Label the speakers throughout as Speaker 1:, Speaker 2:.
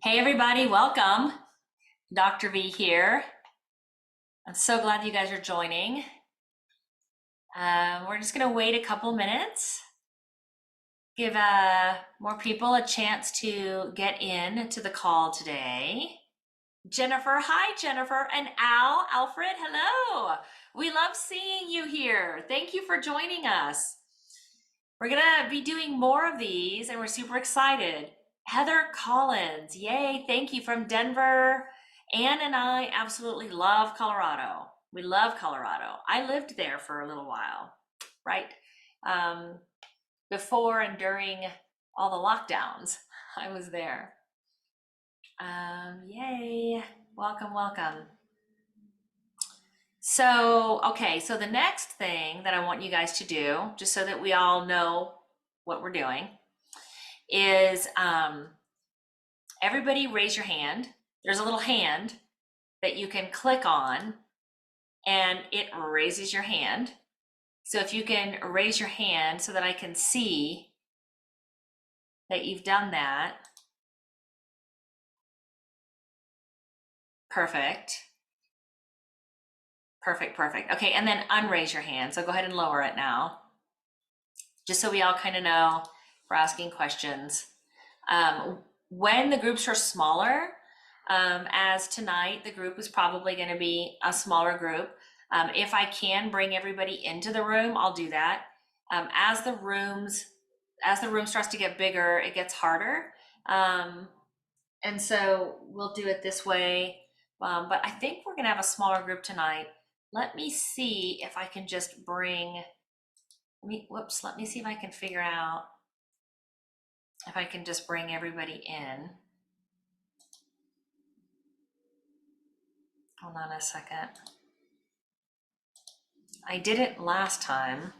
Speaker 1: Hey everybody, welcome. Dr. V here. I'm so glad you guys are joining. We're just gonna wait a couple minutes, give more people a chance to get in to the call today. Jennifer, hi Jennifer, and Alfred, hello. We love seeing you here. Thank you for joining us. We're gonna be doing more of these and we're super excited. Heather Collins, yay, thank you from Denver. Anne and I absolutely love Colorado. We love Colorado. I lived there for a little while, right? Um, Before and during all the lockdowns, I was there. Yay, welcome, welcome. So the next thing that I want you guys to do, just so that we all know what we're doing, is everybody raise your hand. There's a little hand that you can click on and it raises your hand. So if you can raise your hand so that I can see that you've done that. Perfect. Perfect, perfect. Okay, and then unraise your hand. So go ahead and lower it now, just so we all kind of know we're asking questions. When the groups are smaller, as tonight, the group is probably going to be a smaller group. If I can bring everybody into the room, I'll do that. As the room starts to get bigger, it gets harder. And so we'll do it this way. But I think we're going to have a smaller group tonight. Let me see if I can just bring, let me see if I can figure out if I can just bring everybody in. Hold on a second. I did it last time.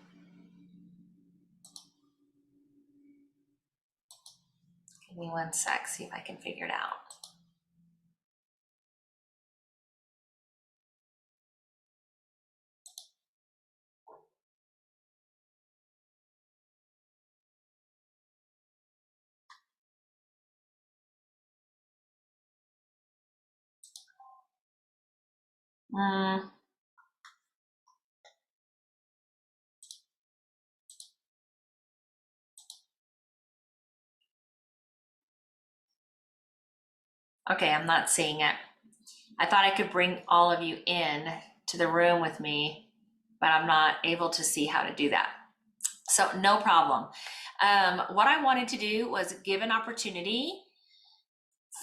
Speaker 1: Give me one sec, see if I can figure it out. Okay, I'm not seeing it. I thought I could bring all of you in to the room with me, but I'm not able to see how to do that. So no problem. What I wanted to do was give an opportunity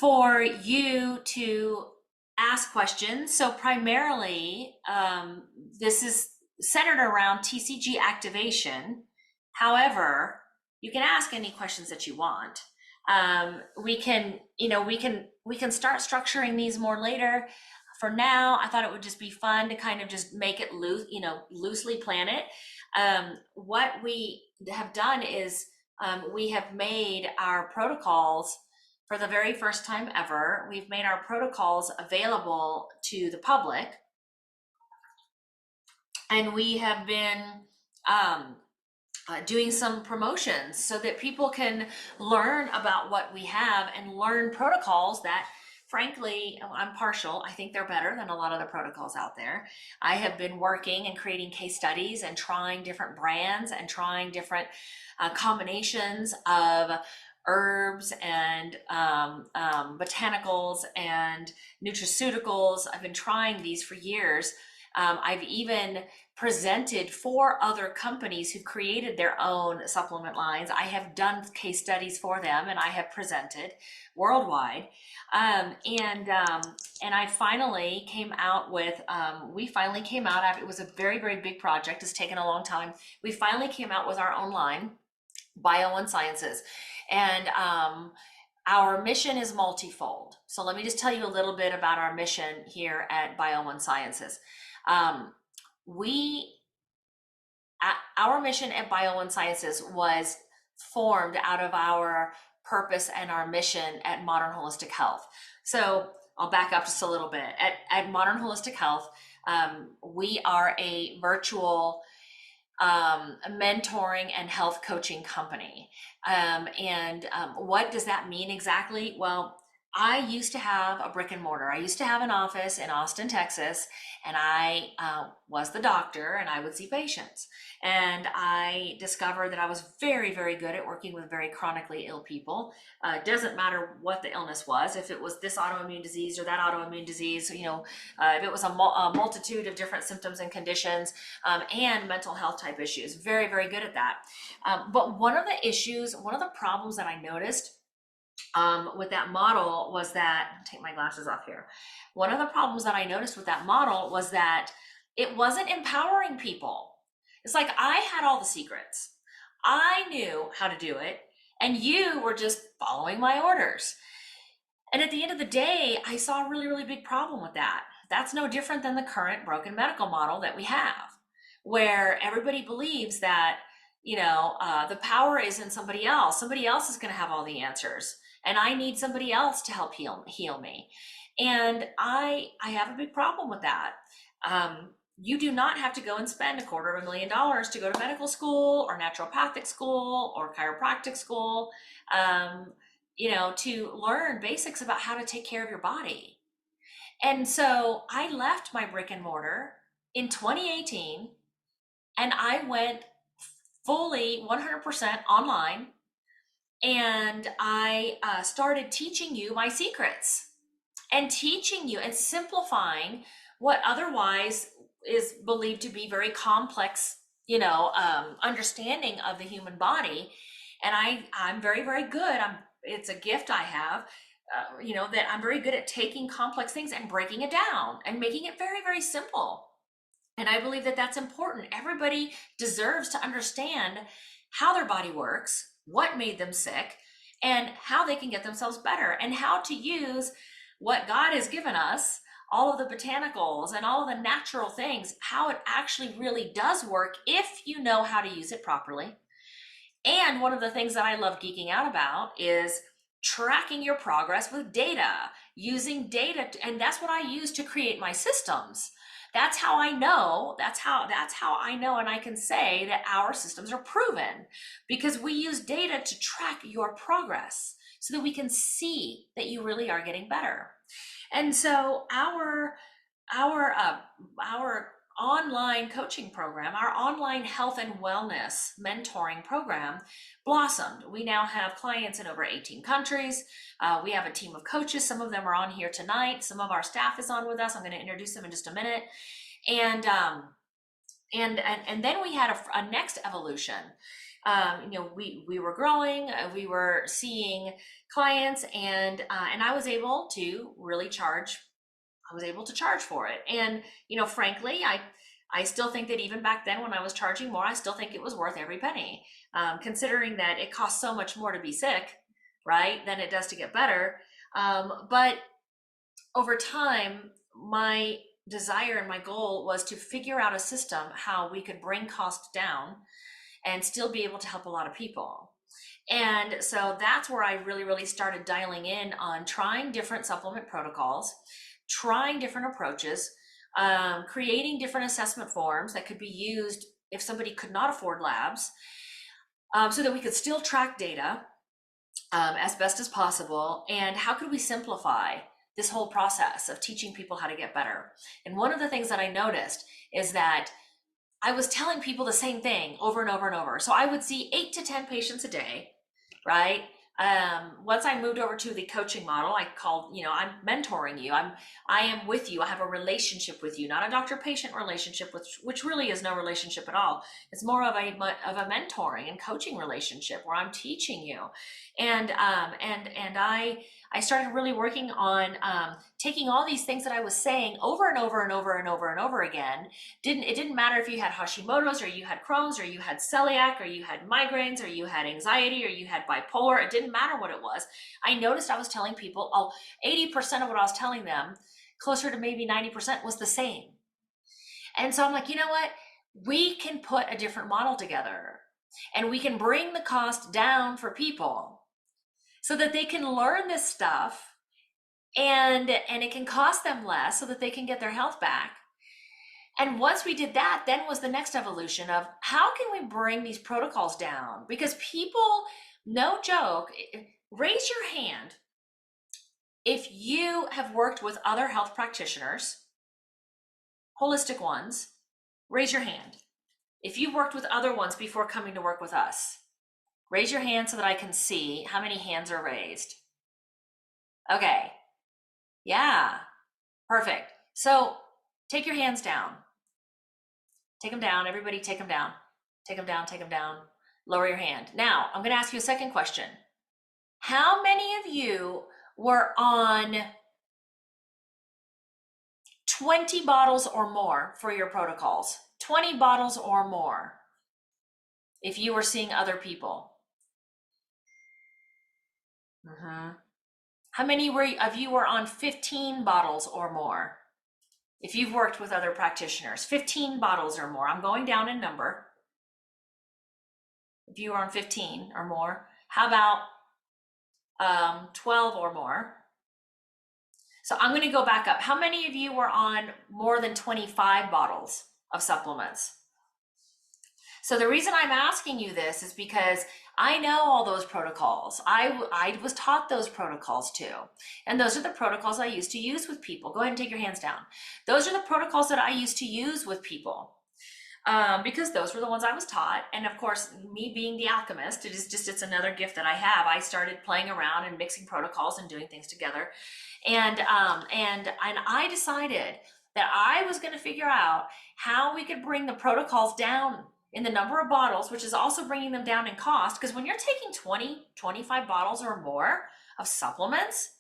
Speaker 1: for you to ask questions. So primarily, this is centered around TCG activation. However, you can ask any questions that you want. We can start structuring these more later. For now, I thought it would just be fun to kind of just make it loose, loosely plan it. What we have done is we have made our protocols for the very first time ever. We've made our protocols available to the public, and we have been doing some promotions so that people can learn about what we have and learn protocols that, frankly, I'm partial. I think they're better than a lot of the protocols out there. I have been working and creating case studies and trying different brands and trying different combinations of herbs and botanicals and nutraceuticals. I've been trying these for years. I've even presented for other companies who've created their own supplement lines. I have done case studies for them and I have presented worldwide. And I finally came out with, we finally came out after, it was a very, very big project. It's taken a long time. We finally came out with our own line, Bio One Sciences. And our mission is multifold. So let me just tell you a little bit about our mission here at Bio One Sciences. Our mission at Bio One Sciences was formed out of our purpose and our mission at Modern Holistic Health. So I'll back up just a little bit. At Modern Holistic Health, we are a virtual mentoring and health coaching company. What does that mean exactly? Well, I used to have a brick and mortar. I used to have an office in Austin, Texas, and I was the doctor and I would see patients. And I discovered that I was very, very good at working with very chronically ill people. It doesn't matter what the illness was, if it was this autoimmune disease or that autoimmune disease, if it was a multitude of different symptoms and conditions, and mental health type issues. Very, very good at that. But one of the problems that I noticed with that model was that, take my glasses off here. One of the problems that I noticed with that model was that it wasn't empowering people. It's like I had all the secrets. I knew how to do it, and you were just following my orders. And at the end of the day, I saw a really, really big problem with that. That's no different than the current broken medical model that we have, where everybody believes that, the power is in somebody else. Somebody else is going to have all the answers, and I need somebody else to help heal me. And I have a big problem with that. You do not have to go and spend $250,000 to go to medical school or naturopathic school or chiropractic school, to learn basics about how to take care of your body. And so I left my brick and mortar in 2018 and I went fully 100% online, and I started teaching you my secrets and teaching you and simplifying what otherwise is believed to be very complex, understanding of the human body. And I'm very, very good. It's a gift I have, that I'm very good at taking complex things and breaking it down and making it very, very simple. And I believe that that's important. Everybody deserves to understand how their body works, what made them sick, and how they can get themselves better, and how to use what God has given us, all of the botanicals and all of the natural things, how it actually really does work if you know how to use it properly. And one of the things that I love geeking out about is tracking your progress with data, using data, and that's what I use to create my systems. That's how I know, and I can say that our systems are proven, because we use data to track your progress so that we can see that you really are getting better. And so our online coaching program, our online health and wellness mentoring program blossomed. We now have clients in over 18 countries. We have a team of coaches. Some of them are on here tonight. Some of our staff is on with us. I'm going to introduce them in just a minute. And then we had a next evolution. We were growing, we were seeing clients, and I was able to really charge. I was able to charge for it. And, frankly, I still think that even back then when I was charging more, I still think it was worth every penny, considering that it costs so much more to be sick, right, than it does to get better. But over time, my desire and my goal was to figure out a system how we could bring costs down and still be able to help a lot of people. And so that's where I really, really started dialing in on trying different supplement protocols, trying different approaches, creating different assessment forms that could be used if somebody could not afford labs, so that we could still track data as best as possible. And how could we simplify this whole process of teaching people how to get better? And one of the things that I noticed is that I was telling people the same thing over and over and over. So I would see 8 to 10 patients a day, right? Once I moved over to the coaching model, I called, I'm mentoring you. I am with you. I have a relationship with you, not a doctor-patient relationship, which really is no relationship at all. It's more of a mentoring and coaching relationship where I'm teaching you. And I started really working on taking all these things that I was saying over and over and over and over and over again. It didn't matter if you had Hashimoto's or you had Crohn's or you had celiac or you had migraines or you had anxiety or you had bipolar. It didn't matter what it was. I noticed I was telling people, 80% of what I was telling them, closer to maybe 90%, was the same. And so I'm like, you know what? We can put a different model together and we can bring the cost down for people so that they can learn this stuff and it can cost them less so that they can get their health back. And once we did that, then was the next evolution of how can we bring these protocols down? Because people, no joke, raise your hand If you have worked with other health practitioners, holistic ones, raise your hand. If you've worked with other ones before coming to work with us, raise your hand so that I can see how many hands are raised. Okay. Yeah. Perfect. So take your hands down. Take them down. Everybody take them down. Take them down. Take them down. Lower your hand. Now, I'm going to ask you a second question. How many of you were on 20 bottles or more for your protocols? 20 bottles or more if you were seeing other people. How many of you were on 15 bottles or more? If you've worked with other practitioners, 15 bottles or more. I'm going down in number. If you were on 15 or more, how about 12 or more? So I'm going to go back up. How many of you were on more than 25 bottles of supplements? So the reason I'm asking you this is because I know all those protocols. I was taught those protocols too. And those are the protocols I used to use with people. Go ahead and take your hands down. Those are the protocols that I used to use with people. Because those were the ones I was taught. And of course, me being the alchemist, it's another gift that I have. I started playing around and mixing protocols and doing things together. And I decided that I was going to figure out how we could bring the protocols down in the number of bottles, which is also bringing them down in cost. Because when you're taking 20, 25 bottles or more of supplements,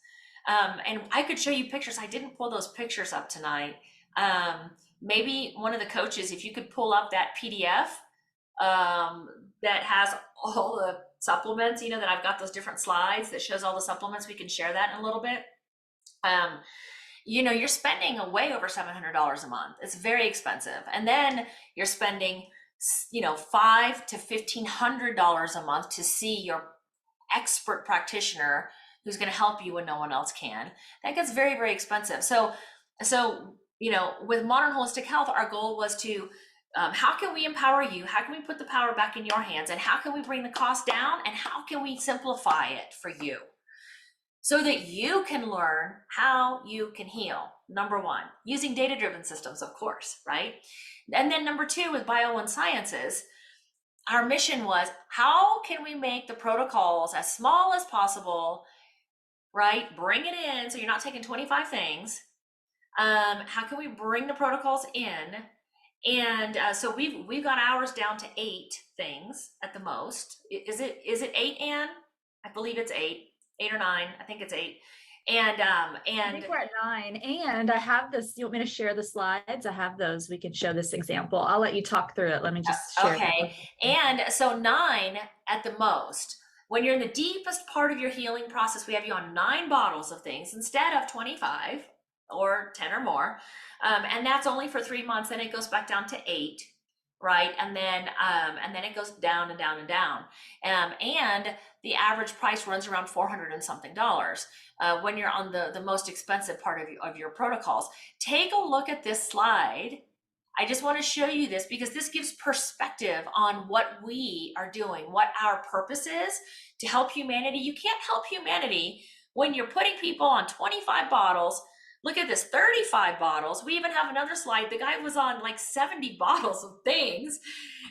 Speaker 1: and I could show you pictures. I didn't pull those pictures up tonight. Maybe one of the coaches, if you could pull up that PDF that has all the supplements, that I've got those different slides that shows all the supplements, we can share that in a little bit. You're spending way over $700 a month. It's very expensive. And then you're spending, $500 to $1,500 a month to see your expert practitioner who's going to help you when no one else can. That gets very, very expensive. So, with modern holistic health, our goal was to, how can we empower you? How can we put the power back in your hands? And how can we bring the cost down? And how can we simplify it for you so that you can learn how you can heal? Number one, using data-driven systems, of course, right? And then number two, with Bio One Sciences, our mission was, how can we make the protocols as small as possible, right? Bring it in so you're not taking 25 things. How can we bring the protocols in? And so we've got ours down to 8 things at the most. Is it 8, Anne? I believe it's 8 or 9. I think it's 8. And
Speaker 2: I think we're at 9. And I have this. You want me to share the slides? I have those. We can show this example. I'll let you talk through it. Let me just share.
Speaker 1: Okay. And so 9 at the most. When you're in the deepest part of your healing process, we have you on 9 bottles of things instead of 25 or 10 or more. And that's only for 3 months. Then it goes back down to 8, right? And then it goes down and down and down. And the average price runs around $400 and something when you're on the most expensive part of your protocols. Take a look at this slide. I just want to show you this because this gives perspective on what we are doing, what our purpose is to help humanity. You can't help humanity when you're putting people on 25 bottles. Look at this, 35 bottles. We even have another slide. The guy was on like 70 bottles of things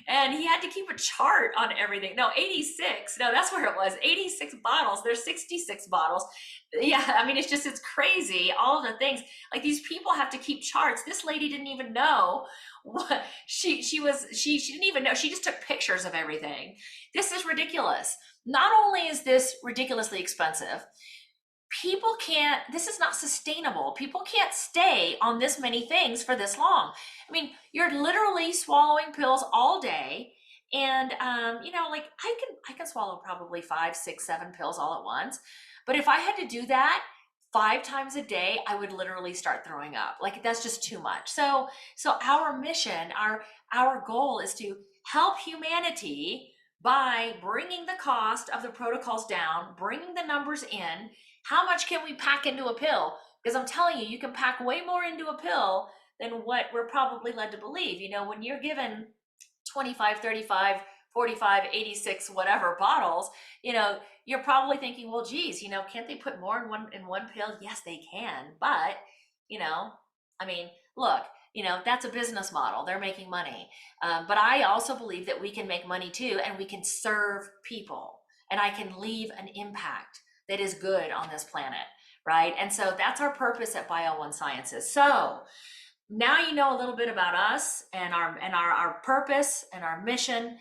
Speaker 1: and he had to keep a chart on everything. No, 86. No, that's where it was. 86 bottles. There's 66 bottles. Yeah, I mean, it's crazy. All of the things, like these people have to keep charts. This lady didn't even know what she didn't even know. She just took pictures of everything. This is ridiculous. Not only is this ridiculously expensive, this is not sustainable. People can't stay on this many things for this long. I mean, you're literally swallowing pills all day. And, I can swallow probably 5, 6, 7 pills all at once. But if I had to do that 5 times a day, I would literally start throwing up. Like, that's just too much. So our mission, our goal is to help humanity by bringing the cost of the protocols down, bringing the numbers in. How much can we pack into a pill? Because I'm telling you, you can pack way more into a pill than what we're probably led to believe. When you're given 25, 35 45, 86, whatever bottles, you're probably thinking, well, geez, can't they put more in one pill? Yes, they can. But, you know, I mean, look, that's a business model. They're making money. But I also believe that we can make money too, and we can serve people, and I can leave an impact that is good on this planet, right? And so that's our purpose at Bio One Sciences. So now you know a little bit about us and our purpose and our mission,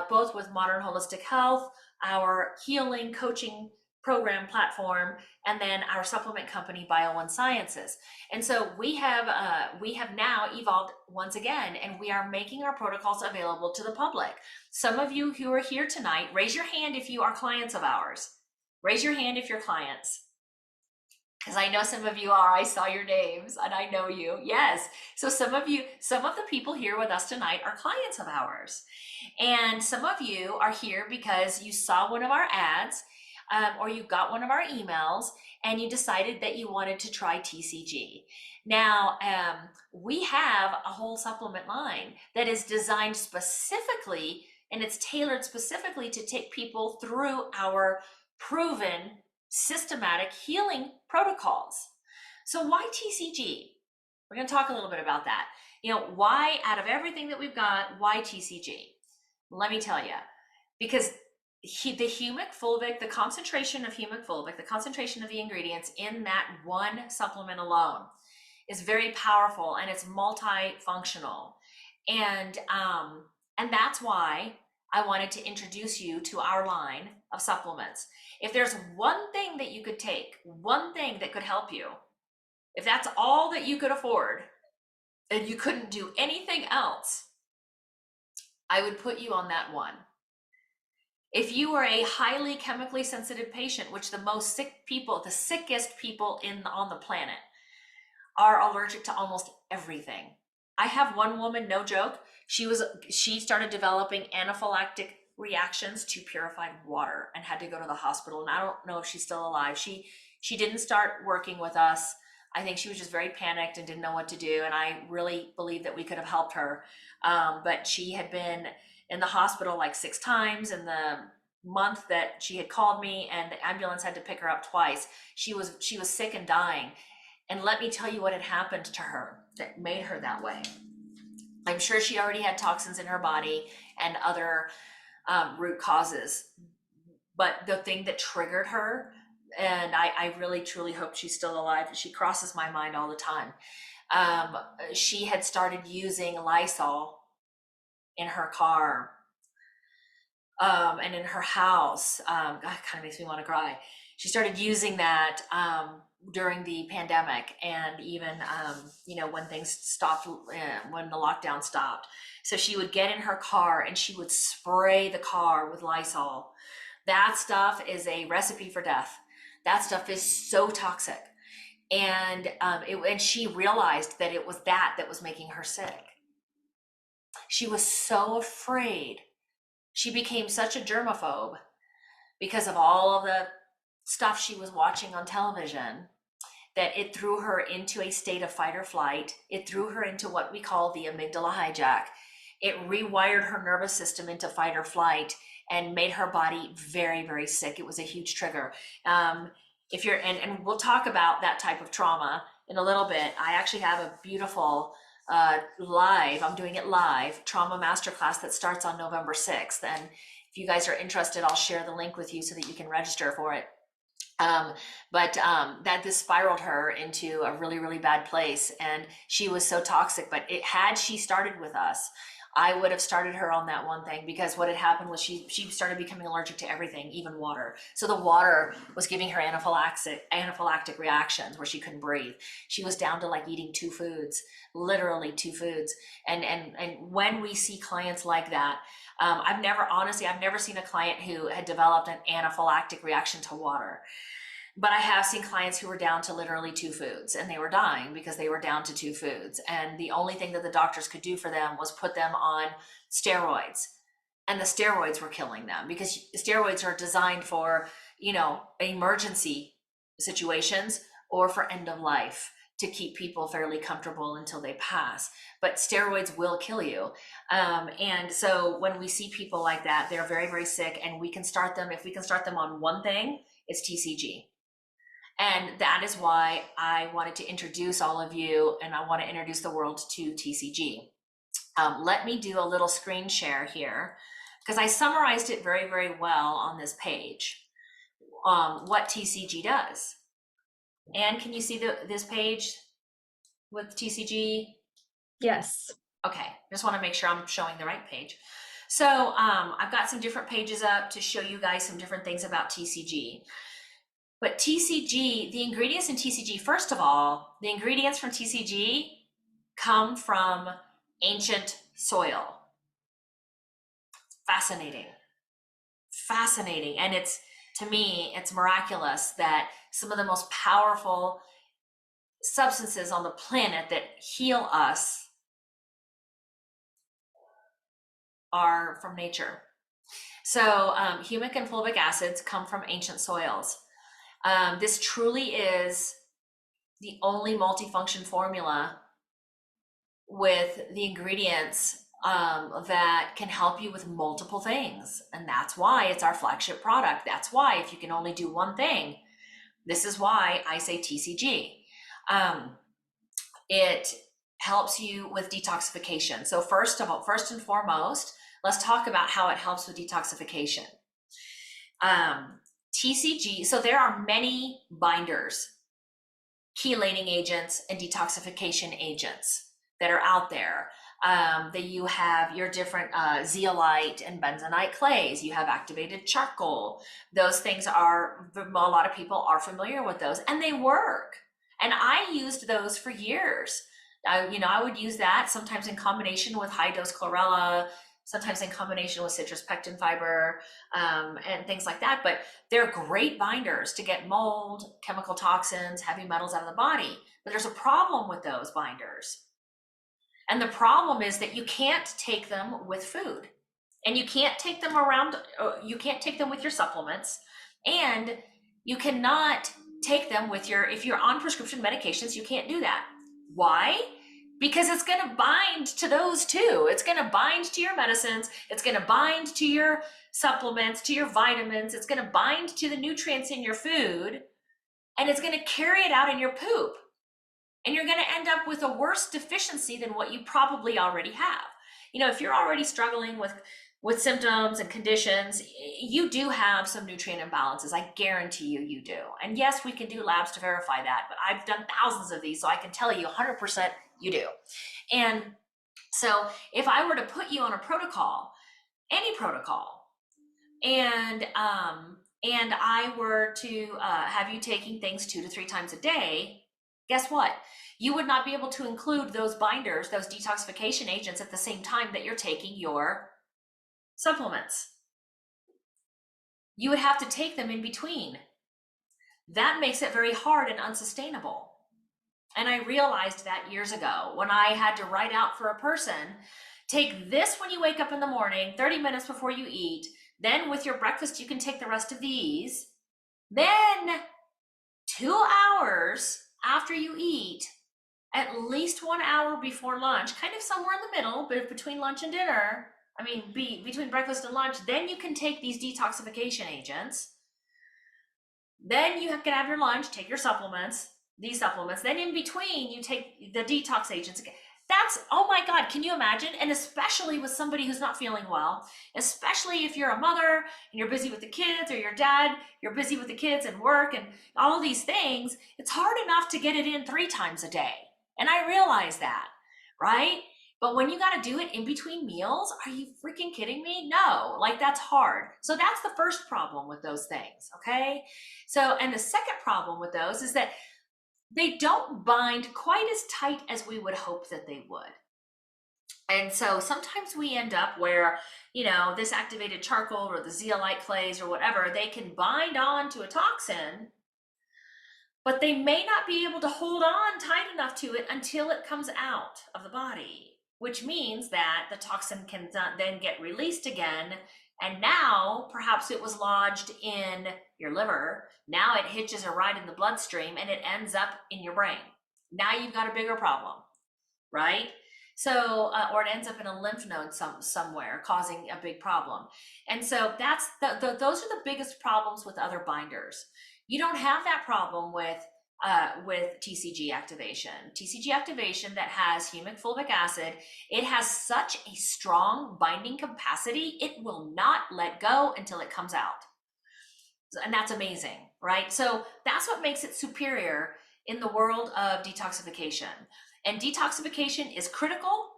Speaker 1: both with modern holistic health, our healing coaching program platform, and then our supplement company, Bio One Sciences. And so we have now evolved once again, and we are making our protocols available to the public. Some of you who are here tonight, raise your hand if you are clients of ours. Raise your hand if you're clients. Because I know some of you are. I saw your names and I know you. Yes. So some of the people here with us tonight are clients of ours. And some of you are here because you saw one of our ads, or you got one of our emails and you decided that you wanted to try TCG. Now, we have a whole supplement line that is designed specifically, and it's tailored specifically to take people through our proven systematic healing protocols. So why TCG? We're going to talk a little bit about that. Why, out of everything that we've got, why TCG? Let me tell you, because the Humic, Fulvic, the concentration of Humic, Fulvic, the concentration of the ingredients in that one supplement alone is very powerful, and it's multifunctional. And that's why I wanted to introduce you to our line of supplements. If there's one thing that you could take, one thing that could help you, if that's all that you could afford and you couldn't do anything else, I would put you on that one. If you are a highly chemically sensitive patient, which the sickest people on the planet are allergic to almost everything. I have one woman, no joke, she started developing anaphylactic reactions to purified water and had to go to the hospital. And I don't know if she's still alive. She didn't start working with us. I think she was just very panicked and didn't know what to do. And I really believe that we could have helped her. But she had been in the hospital like 6 times in the month that she had called me, and the ambulance had to pick her up twice. She was sick and dying. And let me tell you what had happened to her that made her that way. I'm sure she already had toxins in her body and other root causes. But the thing that triggered her, and I really truly hope she's still alive, she crosses my mind all the time. She had started using Lysol in her car and in her house. God, it kind of makes me want to cry. She started using that during the pandemic, and even when things stopped, when the lockdown stopped. So she would get in her car and she would spray the car with Lysol. That stuff is a recipe for death. That stuff is so toxic. And she realized that it was that was making her sick. She was so afraid. She became such a germaphobe because of all of the stuff she was watching on television, that it threw her into a state of fight or flight. It threw her into what we call the amygdala hijack. It rewired her nervous system into fight or flight and made her body very, very sick. It was a huge trigger. If you're, and we'll talk about that type of trauma in a little bit. I actually have a beautiful I'm doing it live, trauma masterclass that starts on November 6th. And if you guys are interested, I'll share the link with you so that you can register for it. That this spiraled her into a really, really bad place, and she was so toxic. But had she started with us, I would have started her on that one thing, because what had happened was she started becoming allergic to everything, even water. So the water was giving her anaphylactic reactions where she couldn't breathe. She was down to like eating 2 foods, literally 2 foods. And when we see clients like that, I've never seen a client who had developed an anaphylactic reaction to water. But I have seen clients who were down to literally 2 foods, and they were dying because they were down to 2 foods. And the only thing that the doctors could do for them was put them on steroids. And the steroids were killing them, because steroids are designed for, emergency situations or for end of life. to keep people fairly comfortable until they pass. But steroids will kill you. And so when we see people like that, they're very, very sick, and we can start them. If we can start them on one thing, it's TCG. And that is why I wanted to introduce all of you, and I want to introduce the world to TCG. Let me do a little screen share here, because I summarized it very, very well on this page, what TCG does. And can you see this page with TCG?
Speaker 2: Yes.
Speaker 1: Okay, just want to make sure I'm showing the right page. So I've got some different pages up to show you guys some different things about TCG. But TCG, the ingredients in TCG, first of all, the ingredients from TCG come from ancient soil. Fascinating. Fascinating. And it's, to me, it's miraculous that some of the most powerful substances on the planet that heal us are from nature. So humic and fulvic acids come from ancient soils. This truly is the only multifunction formula with the ingredients that can help you with multiple things. And that's why it's our flagship product. That's why if you can only do one thing, this is why I say TCG. It helps you with detoxification. So first and foremost, let's talk about how it helps with detoxification. TCG, so there are many binders, chelating agents, and detoxification agents that are out there. That you have your different zeolite and bentonite clays. You have activated charcoal. Those things are, a lot of people are familiar with those, and they work. And I used those for years. I would use that sometimes in combination with high dose chlorella, sometimes in combination with citrus pectin fiber, and things like that. But they're great binders to get mold, chemical toxins, heavy metals out of the body. But there's a problem with those binders. And the problem is that you can't take them with food, and you can't take them around, you can't take them with your supplements, and you cannot take them with if you're on prescription medications, you can't do that. Why? Because it's going to bind to those too. It's going to bind to your medicines. It's going to bind to your supplements, to your vitamins. It's going to bind to the nutrients in your food, and it's going to carry it out in your poop. And you're going to end up with a worse deficiency than what you probably already have. If you're already struggling with symptoms and conditions, you do have some nutrient imbalances. I guarantee you do. And yes, we can do labs to verify that, but I've done thousands of these, so I can tell you 100% you do. And so if I were to put you on a protocol, any protocol, and I were to have you taking things 2 to 3 times a day, guess what? You would not be able to include those binders, those detoxification agents at the same time that you're taking your supplements. You would have to take them in between. That makes it very hard and unsustainable. And I realized that years ago when I had to write out for a person, take this when you wake up in the morning, 30 minutes before you eat, then with your breakfast, you can take the rest of these. Then 2 hours after you eat, at least 1 hour before lunch, kind of somewhere in the middle, but between lunch and dinner, between breakfast and lunch, then you can take these detoxification agents. Then you can have your lunch, take your supplements, these supplements. Then in between, you take the detox agents again. That's, oh my God, can you imagine? And especially with somebody who's not feeling well, especially if you're a mother and you're busy with the kids, or your dad, you're busy with the kids and work and all these things, it's hard enough to get it in 3 times a day. And I realize that, right? But when you got to do it in between meals, are you freaking kidding me? No, that's hard. So that's the first problem with those things, okay? So, and the second problem with those is that they don't bind quite as tight as we would hope that they would. And so sometimes we end up where, this activated charcoal or the zeolite clays or whatever, they can bind on to a toxin, but they may not be able to hold on tight enough to it until it comes out of the body, which means that the toxin can then get released again. And now perhaps it was lodged in your liver. Now it hitches a ride in the bloodstream and it ends up in your brain. Now you've got a bigger problem, right? So, or it ends up in a lymph node somewhere, causing a big problem. And so those are the biggest problems with other binders. You don't have that problem with TCG activation. TCG activation that has humic fulvic acid, it has such a strong binding capacity, it will not let go until it comes out. And that's amazing, right? So that's what makes it superior in the world of detoxification. And detoxification is critical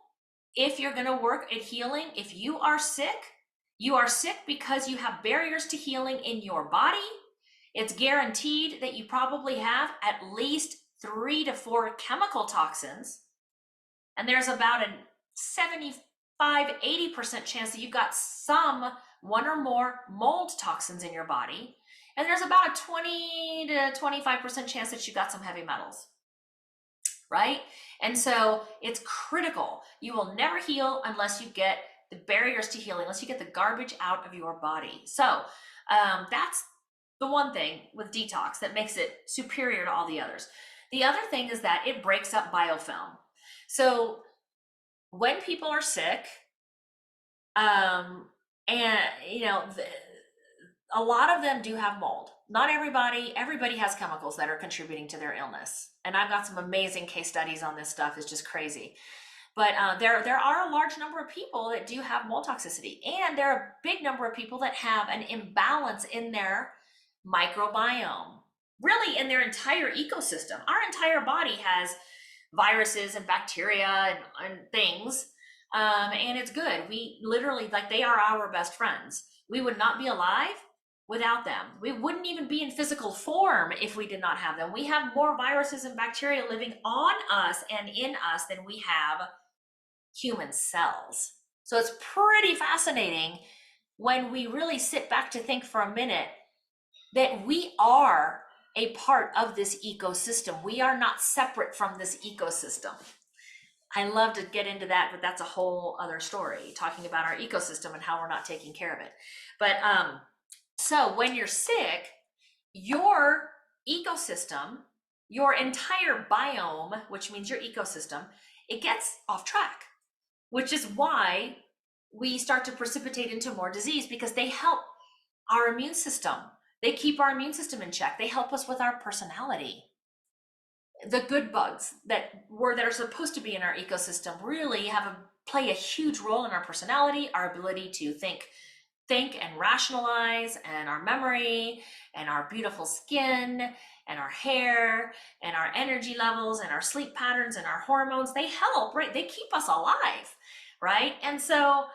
Speaker 1: if you're going to work at healing. If you are sick because you have barriers to healing in your body. It's guaranteed that you probably have at least 3 to 4 chemical toxins. And there's about a 75-80% chance that you've got one or more mold toxins in your body. And there's about a 20 to 25% chance that you got some heavy metals, right? And so it's critical. You will never heal unless you get the barriers to healing, unless you get the garbage out of your body. So that's the one thing with detox that makes it superior to all the others. The other thing is that it breaks up biofilm. So when people are sick, and a lot of them do have mold. Not everybody has chemicals that are contributing to their illness. And I've got some amazing case studies on this stuff. It's just crazy. But there are a large number of people that do have mold toxicity. And there are a big number of people that have an imbalance in their microbiome, really in their entire ecosystem. Our entire body has viruses and bacteria and things. And it's good. We literally, like, they are our best friends. We would not be alive without them. We wouldn't even be in physical form if we did not have them. We have more viruses and bacteria living on us and in us than we have human cells. So it's pretty fascinating when we really sit back to think for a minute that we are a part of this ecosystem. We are not separate from this ecosystem. I love to get into that, but that's a whole other story, talking about our ecosystem and how we're not taking care of it. But so when you're sick, your ecosystem, your entire biome, which means your ecosystem, it gets off track, which is why we start to precipitate into more disease, because they help our immune system. They keep our immune system in check. They help us with our personality. The good bugs that are supposed to be in our ecosystem really play a huge role in our personality, our ability to think and rationalize, and our memory, and our beautiful skin, and our hair, and our energy levels, and our sleep patterns, and our hormones. They help, right? They keep us alive, right? And so,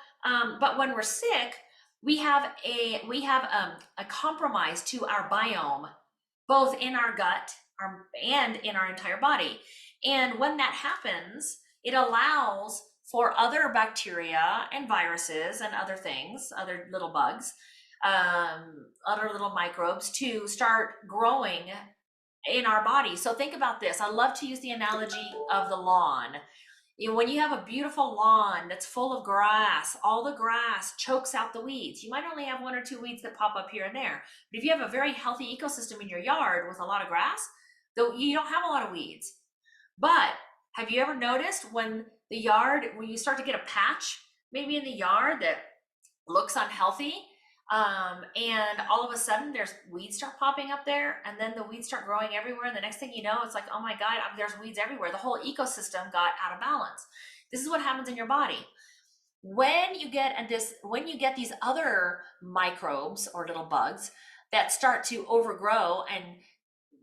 Speaker 1: but when we're sick, we have a compromise to our biome, both in our gut and in our entire body. And when that happens, it allows for other bacteria and viruses and other things, other little bugs, other little microbes to start growing in our body. So think about this. I love to use the analogy of the lawn. When you have a beautiful lawn that's full of grass, all the grass chokes out the weeds. You might only have 1 or 2 weeds that pop up here and there. But if you have a very healthy ecosystem in your yard with a lot of grass, though, you don't have a lot of weeds. But have you ever noticed when you start to get a patch maybe in the yard that looks unhealthy, and all of a sudden there's weeds start popping up there, and then the weeds start growing everywhere, and the next thing you know, it's like, oh my God, there's weeds everywhere. The whole ecosystem got out of balance. This is what happens in your body when you get these other microbes or little bugs that start to overgrow and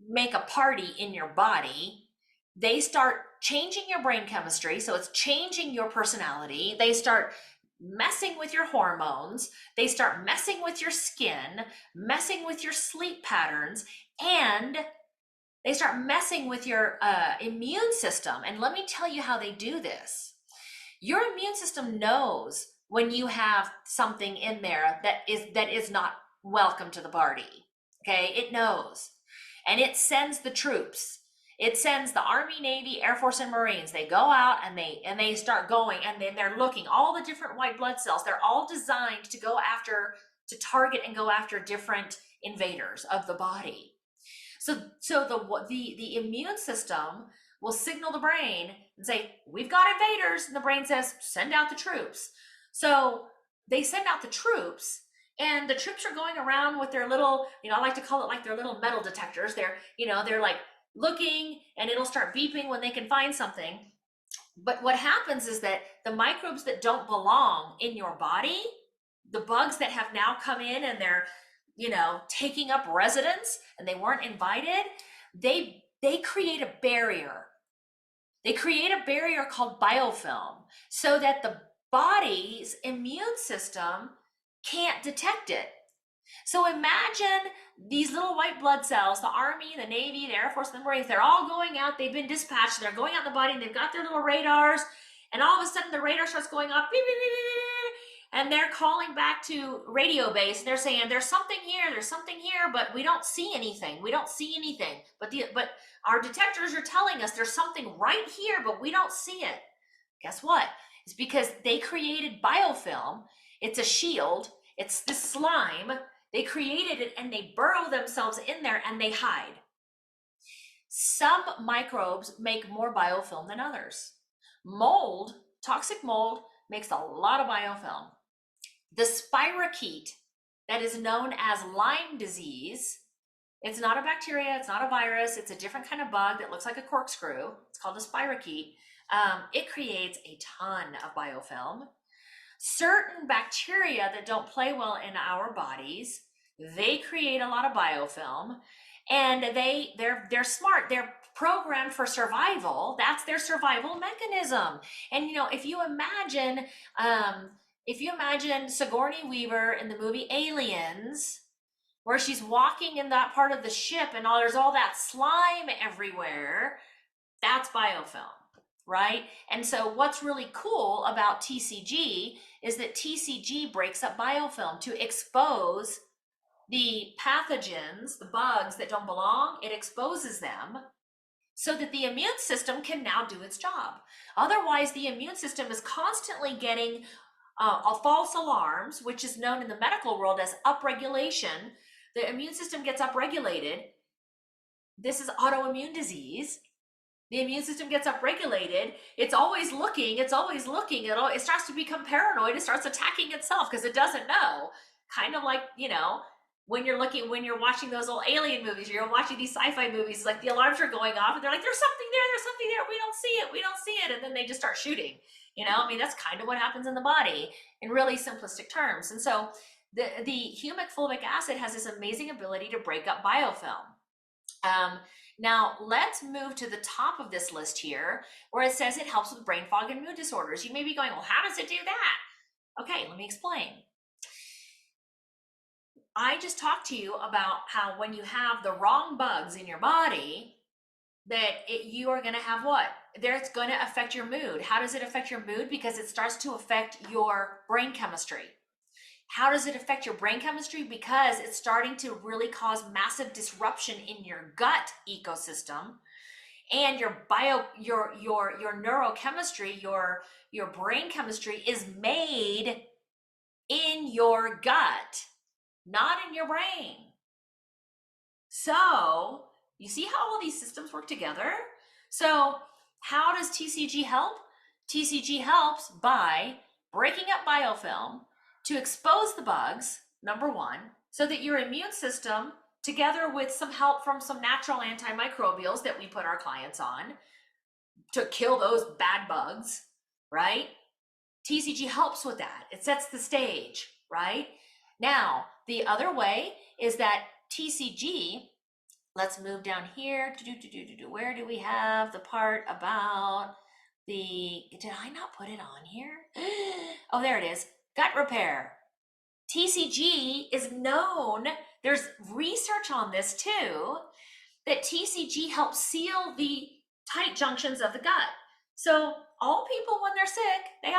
Speaker 1: make a party in your body. They start changing your brain chemistry, so it's changing your personality. They start messing with your hormones. They start messing with your skin, messing with your sleep patterns, and they start messing with your immune system. And let me tell you how they do this. Your immune system knows when you have something in there that is not welcome to the party. Okay, it knows. And it sends the troops. It sends the Army, Navy, Air Force, and Marines. They go out and they start going, and then they're looking, all the different white blood cells. They're all designed to target and go after different invaders of the body. So the immune system will signal the brain and say, we've got invaders. And the brain says, send out the troops. So they send out the troops, and the troops are going around with their little, I like to call it like their little metal detectors. They're like looking, and it'll start beeping when they can find something. But what happens is that the microbes that don't belong in your body, the bugs that have now come in and they're, taking up residence and they weren't invited, they create a barrier. They create a barrier called biofilm so that the body's immune system can't detect it. So imagine these little white blood cells, the Army, the Navy, the Air Force, the Marines, they're all going out, they've been dispatched, they're going out in the body, and they've got their little radars, and all of a sudden the radar starts going off, beep, beep, beep, beep, and they're calling back to radio base, and they're saying, there's something here, but we don't see anything. But our detectors are telling us there's something right here, but we don't see it. Guess what? It's because they created biofilm. It's a shield. It's this slime. They created it, and they burrow themselves in there, and they hide. Some microbes make more biofilm than others. Mold, toxic mold, makes a lot of biofilm. The spirochete that is known as Lyme disease, it's not a bacteria, it's not a virus, it's a different kind of bug that looks like a corkscrew. It's called a spirochete. It creates a ton of biofilm. Certain bacteria that don't play well in our bodies, they create a lot of biofilm, and they're smart. They're programmed for survival. That's their survival mechanism. And if you imagine Sigourney Weaver in the movie Aliens, where she's walking in that part of the ship and there's all that slime everywhere, that's biofilm, right? And so what's really cool about TCG is that TCG breaks up biofilm to expose the pathogens, the bugs that don't belong. It exposes them so that the immune system can now do its job. Otherwise, the immune system is constantly getting false alarms, which is known in the medical world as upregulation. The immune system gets upregulated. This is autoimmune disease. The immune system gets upregulated. It's always looking. It starts to become paranoid. It starts attacking itself because it doesn't know. Kind of like, when you're watching those old alien movies, or you're watching these sci-fi movies, like the alarms are going off and they're like, there's something there, we don't see it. And then they just start shooting. That's kind of what happens in the body in really simplistic terms. And so the humic fulvic acid has this amazing ability to break up biofilm. Now let's move to the top of this list here, where it says it helps with brain fog and mood disorders. You may be going, well, how does it do that? Okay, let me explain. I just talked to you about how when you have the wrong bugs in your body, you are going to have what? It's going to affect your mood. How does it affect your mood? Because it starts to affect your brain chemistry. How does it affect your brain chemistry? Because it's starting to really cause massive disruption in your gut ecosystem, and your neurochemistry, your brain chemistry is made in your gut, not in your brain. So you see how all these systems work together? So how does TCG help? TCG helps by breaking up biofilm to expose the bugs, number one, so that your immune system, together with some help from some natural antimicrobials that we put our clients on to kill those bad bugs, right? TCG helps with that. It sets the stage, right? Now, the other way is that TCG, let's move down here. Where do we have the part about did I not put it on here? Oh, there it is. Gut repair. TCG is known, there's research on this too, that TCG helps seal the tight junctions of the gut. So all people, when they're sick, they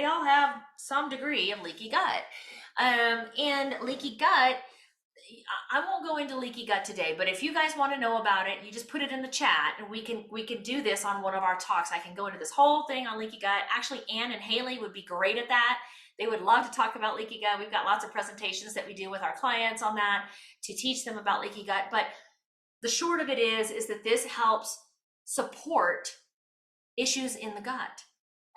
Speaker 1: all have some degree of leaky gut. And leaky gut, I won't go into leaky gut today, but if you guys want to know about it, you just put it in the chat, and we can do this on one of our talks. I can go into this whole thing on leaky gut. Actually, Ann and Haley would be great at that. They would love to talk about leaky gut. We've got lots of presentations that we do with our clients on that to teach them about leaky gut. But the short of it is that this helps support issues in the gut.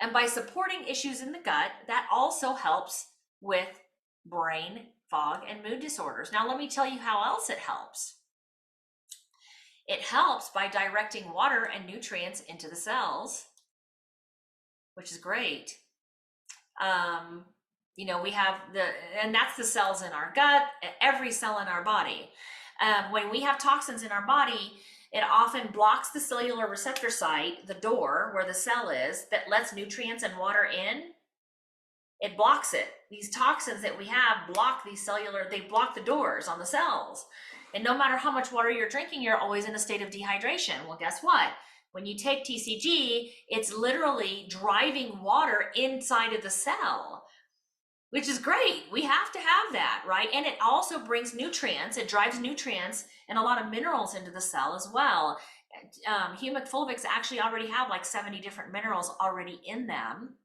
Speaker 1: And by supporting issues in the gut, that also helps with brain fog and mood disorders. Now, let me tell you how else it helps. It helps by directing water and nutrients into the cells, which is great. We have and that's the cells in our gut, every cell in our body. When we have toxins in our body, it often blocks the cellular receptor site, the door where the cell is, that lets nutrients and water in. It blocks it. These toxins that we have block they block the doors on the cells. And no matter how much water you're drinking, you're always in a state of dehydration. Well, guess what? When you take TCG, it's literally driving water inside of the cell, which is great. We have to have that, right? And it also brings nutrients. It drives nutrients and a lot of minerals into the cell as well. Humic Fulvics actually already have like 70 different minerals already in them.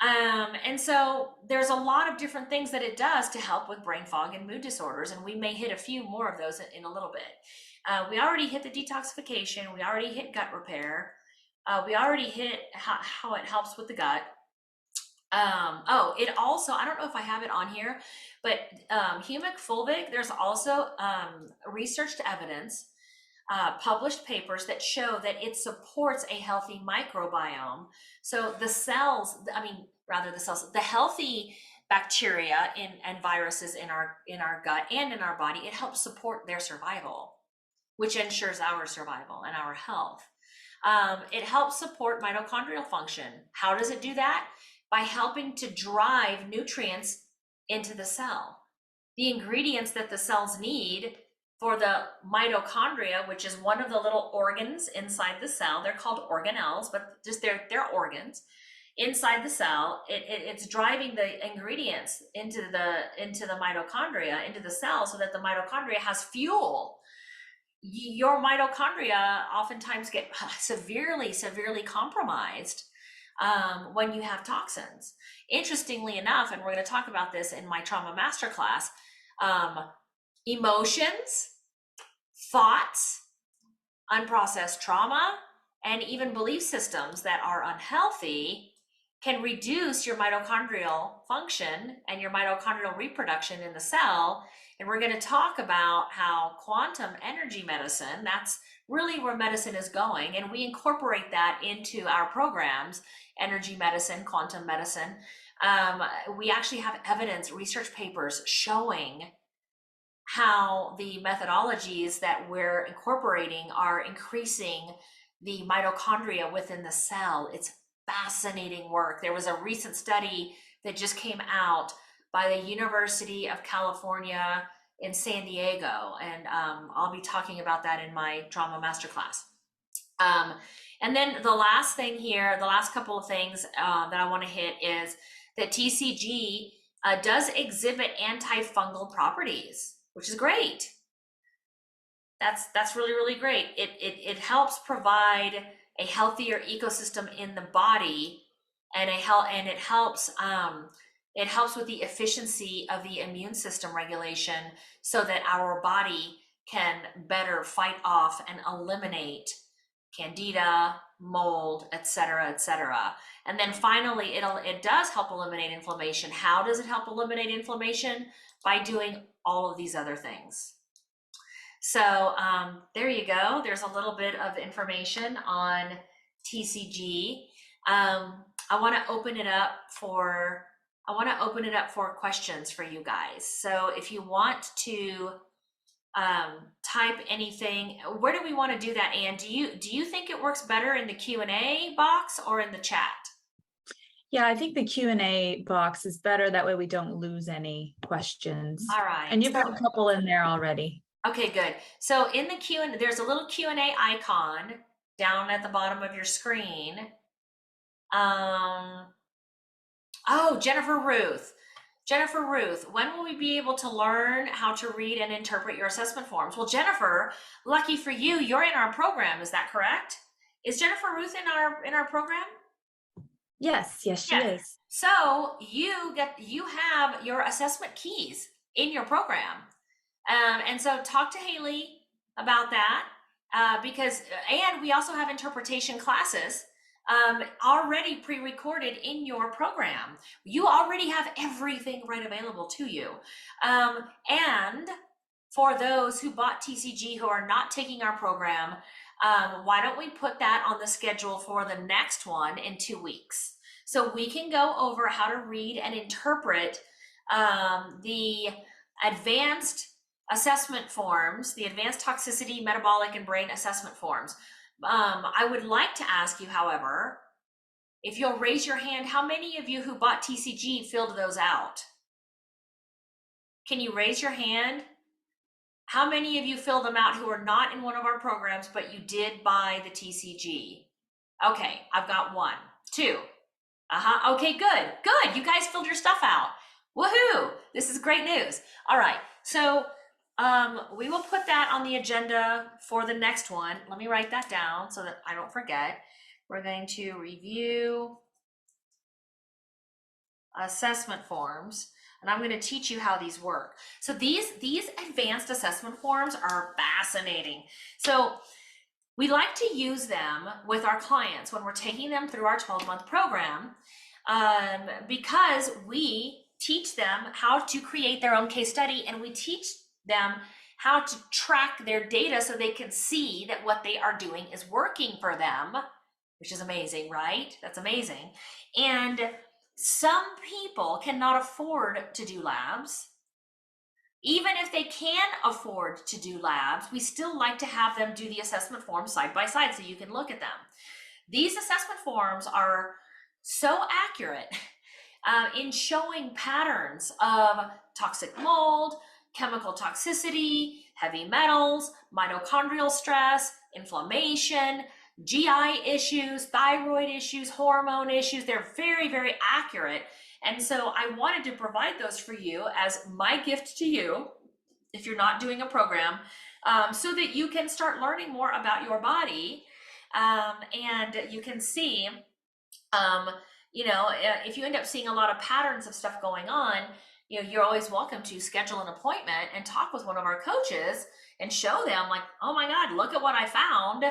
Speaker 1: And so there's a lot of different things that it does to help with brain fog and mood disorders. And we may hit a few more of those in a little bit. We already hit the detoxification. We already hit gut repair. We already hit how it helps with the gut. It also, I don't know if I have it on here, but Humic Fulvic, there's also researched evidence, published papers that show that it supports a healthy microbiome. So the healthy bacteria and viruses in our gut and in our body, it helps support their survival, which ensures our survival and our health. It helps support mitochondrial function. How does it do that? By helping to drive nutrients into the cell. The ingredients that the cells need for the mitochondria, which is one of the little organs inside the cell, they're called organelles, but just they're organs inside the cell. It's driving the ingredients into the mitochondria, into the cell, so that the mitochondria has fuel. Your mitochondria oftentimes get severely compromised when you have toxins. Interestingly enough, and we're going to talk about this in my trauma masterclass, emotions, thoughts, unprocessed trauma, and even belief systems that are unhealthy can reduce your mitochondrial function and your mitochondrial reproduction in the cell. And we're going to talk about how quantum energy medicine, that's really where medicine is going, and we incorporate that into our programs, energy medicine, quantum medicine. We actually have evidence, research papers showing how the methodologies that we're incorporating are increasing the mitochondria within the cell. It's fascinating work. There was a recent study that just came out by the University of California in San Diego, and I'll be talking about that in my trauma masterclass. And then the last thing here, the last couple of things that I want to hit is that TCG does exhibit antifungal properties, which is great. That's really great. It helps provide a healthier ecosystem in the body, and it helps with the efficiency of the immune system regulation, so that our body can better fight off and eliminate candida, mold, etc. And then finally, it does help eliminate inflammation. How does it help eliminate inflammation? By doing all of these other things. So there you go. There's a little bit of information on TCG. I want to open it up for questions for you guys. So if you want to type anything, where do we want to do that, Anne? Do you think it works better in the Q&A box or in the chat?
Speaker 2: Yeah, I think the Q&A box is better. That way we don't lose any questions.
Speaker 1: All right.
Speaker 2: And you've got a couple in there already. Okay,
Speaker 1: good. So in the Q&A, there's a little Q&A icon down at the bottom of your screen. Oh, Jennifer Ruth, when will we be able to learn how to read and interpret your assessment forms? Well, Jennifer, lucky for you, you're in our program. Is that correct? Is Jennifer Ruth in our program?
Speaker 2: Yes, she is.
Speaker 1: So you have your assessment keys in your program. And so talk to Haley about that. And we also have interpretation classes already pre-recorded in your program. You already have everything right available to you. And for those who bought TCG who are not taking our program, why don't we put that on the schedule for the next one in 2 weeks? So we can go over how to read and interpret the advanced assessment forms, the advanced toxicity, metabolic, and brain assessment forms. I would like to ask you, however, if you'll raise your hand, how many of you who bought TCG filled those out? Can you raise your hand? How many of you filled them out who are not in one of our programs, but you did buy the TCG? Okay, I've got 1, 2. Okay, good. You guys filled your stuff out. Woohoo! This is great news. All right, so we will put that on the agenda for the next one. Let me write that down so that I don't forget. We're going to review assessment forms, and I'm going to teach you how these work. So these advanced assessment forms are fascinating. So we like to use them with our clients when we're taking them through our 12-month program, because we teach them how to create their own case study, and we teach them how to track their data so they can see that what they are doing is working for them, which is amazing, right? That's amazing. And some people cannot afford to do labs. Even if they can afford to do labs, we still like to have them do the assessment forms side by side so you can look at them. These assessment forms are so accurate in showing patterns of toxic mold, chemical toxicity, heavy metals, mitochondrial stress, inflammation, GI issues, thyroid issues, hormone issues. They're very, very accurate. And so I wanted to provide those for you as my gift to you, if you're not doing a program, so that you can start learning more about your body, and you can see, if you end up seeing a lot of patterns of stuff going on, you're always welcome to schedule an appointment and talk with one of our coaches and show them, like, oh my God, look at what I found.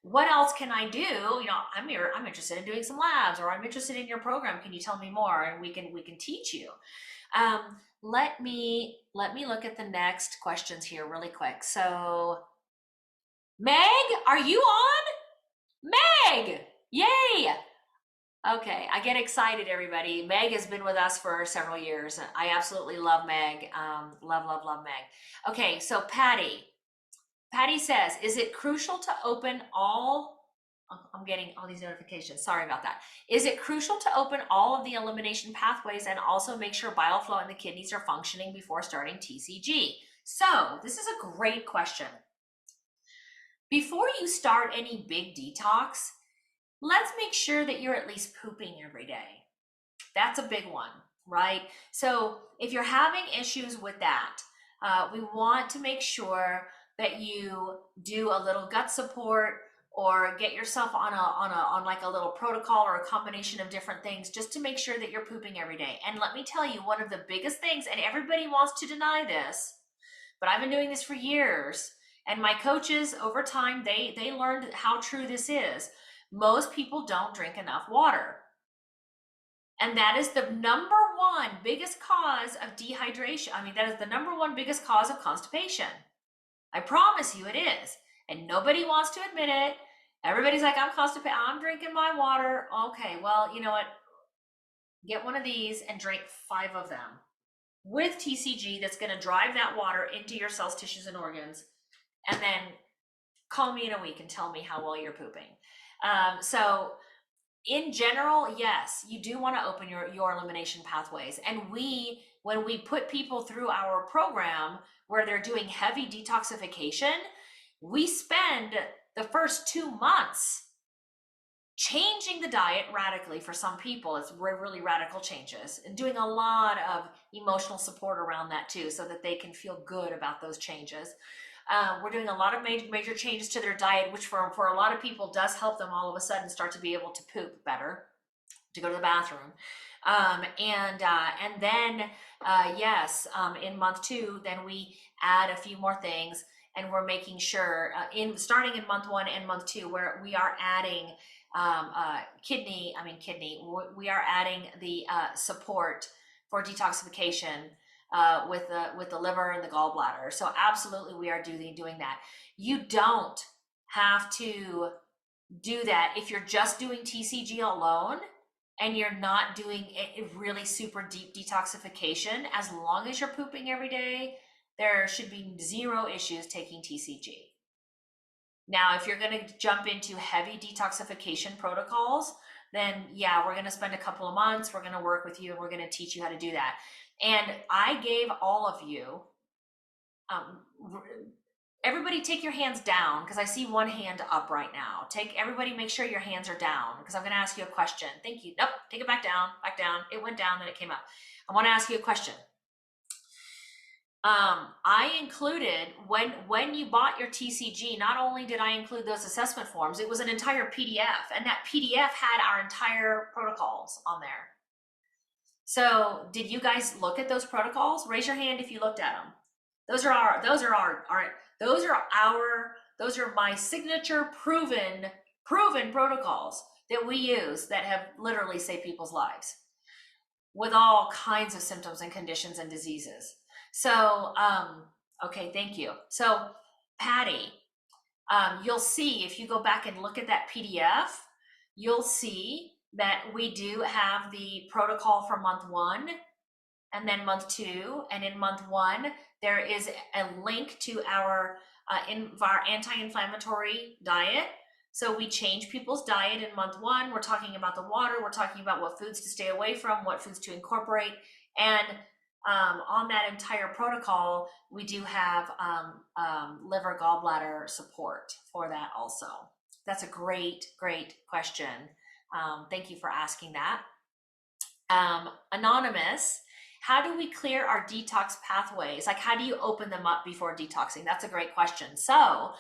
Speaker 1: What else can I do? I'm interested in doing some labs, or I'm interested in your program. Can you tell me more? And we can teach you. Let me look at the next questions here really quick. So, Meg, are you on? Meg, yay! Okay, I get excited, everybody. Meg has been with us for several years. I absolutely love Meg. Love Meg. Okay, so Patty says, is it crucial to open all, I'm getting all these notifications, sorry about that. Is it crucial to open all of the elimination pathways and also make sure bile flow in the kidneys are functioning before starting TCG? So this is a great question. Before you start any big detox, let's make sure that you're at least pooping every day. That's a big one, right? So if you're having issues with that, we want to make sure that you do a little gut support, or get yourself on like a little protocol or a combination of different things, just to make sure that you're pooping every day. And let me tell you, one of the biggest things, and everybody wants to deny this, but I've been doing this for years, and my coaches over time, they learned how true this is. Most people don't drink enough water. And that is the number one biggest cause of dehydration. That is the number one biggest cause of constipation. I promise you it is. And nobody wants to admit it. Everybody's like, I'm constipated, I'm drinking my water. Okay, well, you know what? Get one of these and drink 5 of them with TCG that's going to drive that water into your cells, tissues, and organs. And then call me in a week and tell me how well you're pooping. So in general, yes, you do want to open your elimination pathways. And when we put people through our program where they're doing heavy detoxification, we spend the first 2 months changing the diet radically. For some people, it's really radical changes, and doing a lot of emotional support around that too, so that they can feel good about those changes. We're doing a lot of major changes to their diet, which for a lot of people does help them all of a sudden start to be able to poop better, to go to the bathroom. And then, yes, in month 2, then we add a few more things. and we're making sure starting in month 1 and month 2, where we are adding we are adding the support for detoxification with the liver and the gallbladder. So absolutely, we are doing that. You don't have to do that if you're just doing TCG alone and you're not doing a really super deep detoxification. As long as you're pooping every day, there should be zero issues taking TCG. Now, if you're going to jump into heavy detoxification protocols, then yeah, we're going to spend a couple of months. We're going to work with you and we're going to teach you how to do that. And I gave all of you, everybody take your hands down, because I see one hand up right now. Everybody make sure your hands are down, because I'm going to ask you a question. Thank you. Nope, take it back down. It went down, then it came up. I want to ask you a question. I included, when you bought your TCG, not only did I include those assessment forms, it was an entire PDF, and that PDF had our entire protocols on there. So did you guys look at those protocols? Raise your hand if you looked at them. Those are my signature proven protocols that we use that have literally saved people's lives with all kinds of symptoms and conditions and diseases. So, okay, thank you. So Patty, you'll see if you go back and look at that PDF, you'll see that we do have the protocol for month 1 and then month 2. And in month 1, there is a link to our anti-inflammatory diet. So we change people's diet in month 1. We're talking about the water. We're talking about what foods to stay away from, what foods to incorporate. And on that entire protocol, we do have liver gallbladder support for that also. That's a great question. Thank you for asking that. Anonymous, how do we clear our detox pathways? Like, how do you open them up before detoxing? That's a great question. So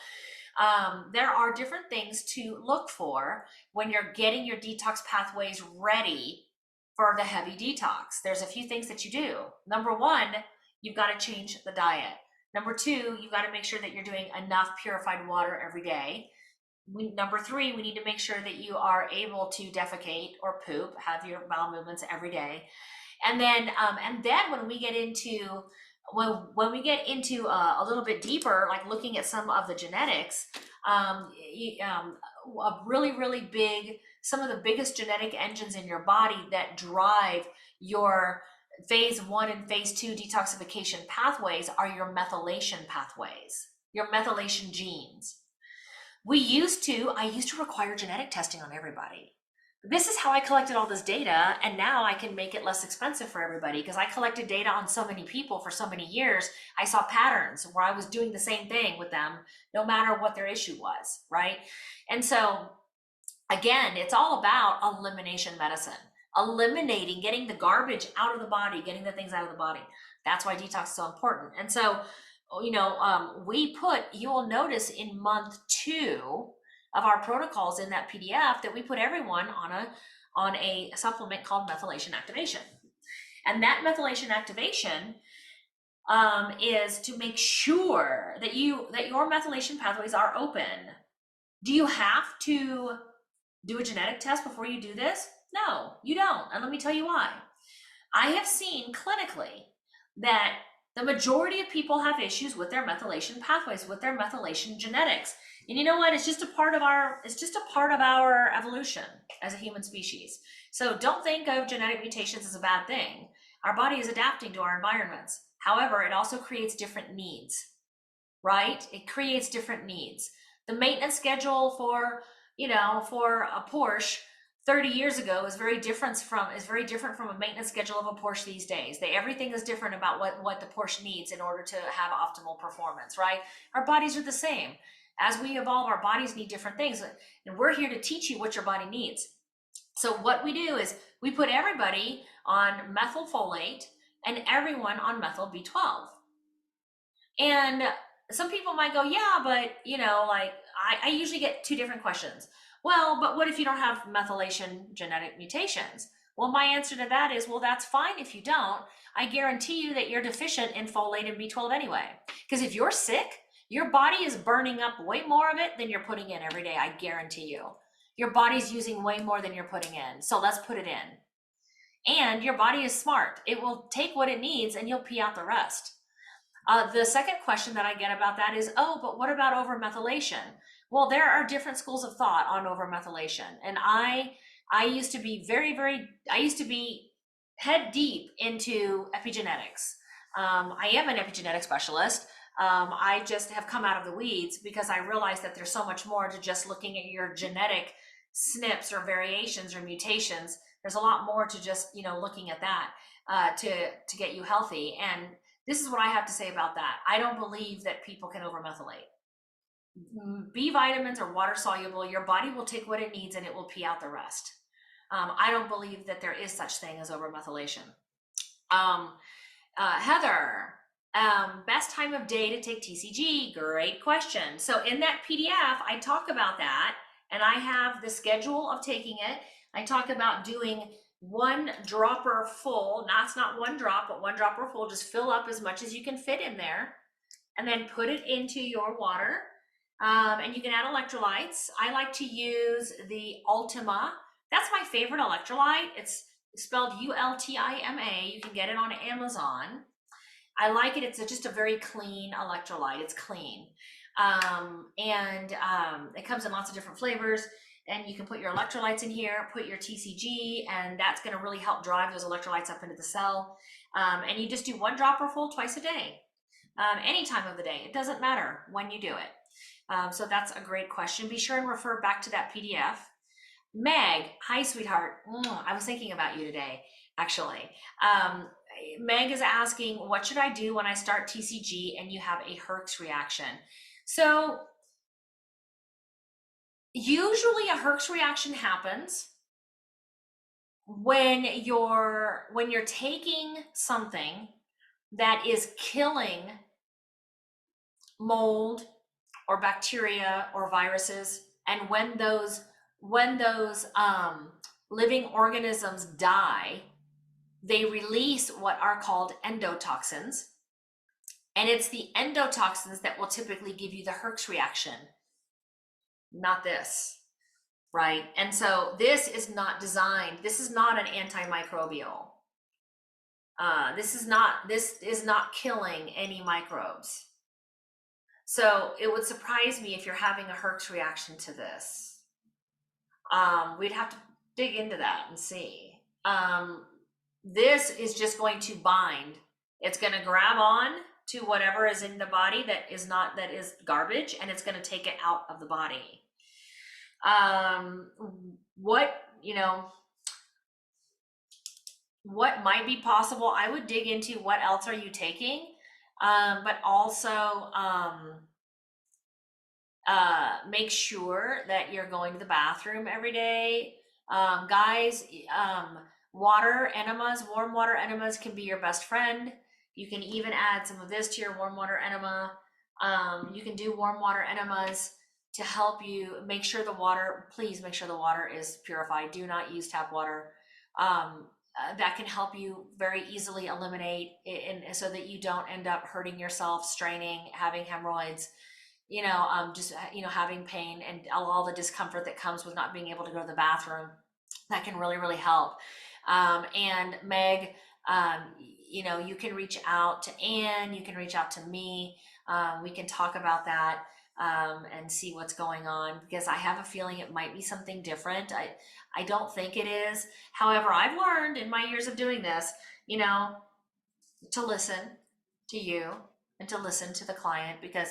Speaker 1: there are different things to look for when you're getting your detox pathways ready for the heavy detox. There's a few things that you do. Number 1, you've got to change the diet. Number 2, you've got to make sure that you're doing enough purified water every day. Number 3, we need to make sure that you are able to defecate or poop, have your bowel movements every day. And then when we get into a little bit deeper, like looking at some of the genetics, some of the biggest genetic engines in your body that drive your phase 1 and phase 2 detoxification pathways are your methylation pathways, your methylation genes. I used to require genetic testing on everybody. This is how I collected all this data, and now I can make it less expensive for everybody because I collected data on so many people for so many years. I saw patterns where I was doing the same thing with them, no matter what their issue was, right? And so, again, it's all about elimination medicine, eliminating, getting the garbage out of the body, getting the things out of the body. That's why detox is so important. And so, you will notice in month 2 of our protocols in that PDF that we put everyone on a supplement called methylation activation. And that methylation activation is to make sure that your methylation pathways are open. Do you have to do a genetic test before you do this? No, you don't. And let me tell you why. I have seen clinically that the majority of people have issues with their methylation pathways, with their methylation genetics. And you know what? It's just a part of our evolution as a human species. So don't think of genetic mutations as a bad thing. Our body is adapting to our environments. However, it also creates different needs, right? It creates different needs. The maintenance schedule for a Porsche 30 years ago is very different from a maintenance schedule of a Porsche these days. Everything is different about what the Porsche needs in order to have optimal performance, right? Our bodies are the same. As we evolve, our bodies need different things, and we're here to teach you what your body needs. So what we do is we put everybody on methylfolate and everyone on methyl B12. And some people might go, yeah, but I usually get 2 different questions. Well, but what if you don't have methylation genetic mutations? Well, my answer to that is, well, that's fine if you don't. I guarantee you that you're deficient in folate and B12 anyway. Because if you're sick, Your body is burning up way more of it than you're putting in every day. I guarantee you. Your body's using way more than you're putting in. So let's put it in. And your body is smart. It will take what it needs and you'll pee out the rest. The second question that I get about that is, oh, but what about overmethylation? Well, there are different schools of thought on overmethylation. And I used to be I used to be head deep into epigenetics. I am an epigenetic specialist. I just have come out of the weeds because I realized that there's so much more to just looking at your genetic SNPs or variations or mutations. There's a lot more to just, looking at that to get you healthy. And this is what I have to say about that. I don't believe that people can overmethylate. B vitamins are water soluble. Your body will take what it needs and it will pee out the rest. I don't believe that there is such thing as overmethylation. Heather, best time of day to take TCG? Great question. So in that PDF, I talk about that, and I have the schedule of taking it. I talk about doing 1 dropper full. That's not 1 drop, but 1 dropper full. Just fill up as much as you can fit in there, and then put it into your water. And you can add electrolytes. I like to use the Ultima. That's my favorite electrolyte. It's spelled Ultima. You can get it on Amazon. I like it. It's just a very clean electrolyte. It's clean. It comes in lots of different flavors, and you can put your electrolytes in here, put your TCG, and that's going to really help drive those electrolytes up into the cell. And you just do 1 dropper full twice a day, any time of the day. It doesn't matter when you do it. So that's a great question. Be sure and refer back to that PDF. Meg, hi, sweetheart. I was thinking about you today, actually. Meg is asking, what should I do when I start TCG and you have a Herx reaction? So usually a Herx reaction happens when you're taking something that is killing mold or bacteria or viruses, and when those living organisms die, they release what are called endotoxins. And it's the endotoxins that will typically give you the Herx reaction, not this, right? And so this is not designed, this is not an antimicrobial. This is not killing any microbes. So it would surprise me if you're having a Herx reaction to this. We'd have to dig into that and see. This is just going to bind. It's going to grab on to whatever is in the body that is garbage, and it's going to take it out of the body. What might be possible? I would dig into what else are you taking, but also make sure that you're going to the bathroom every day. Guys, water enemas, warm water enemas can be your best friend. You can even add some of this to your warm water enema. You can do warm water enemas to help you make sure the water, please make sure the water is purified. Do not use tap water. That can help you very easily eliminate it, and so that you don't end up hurting yourself, straining, having hemorrhoids, having pain and all the discomfort that comes with not being able to go to the bathroom. That can really, really help. And Meg, you can reach out to Anne, you can reach out to me. We can talk about that and see what's going on, because I have a feeling it might be something different. I don't think it is. However, I've learned in my years of doing this, to listen to you and to listen to the client, because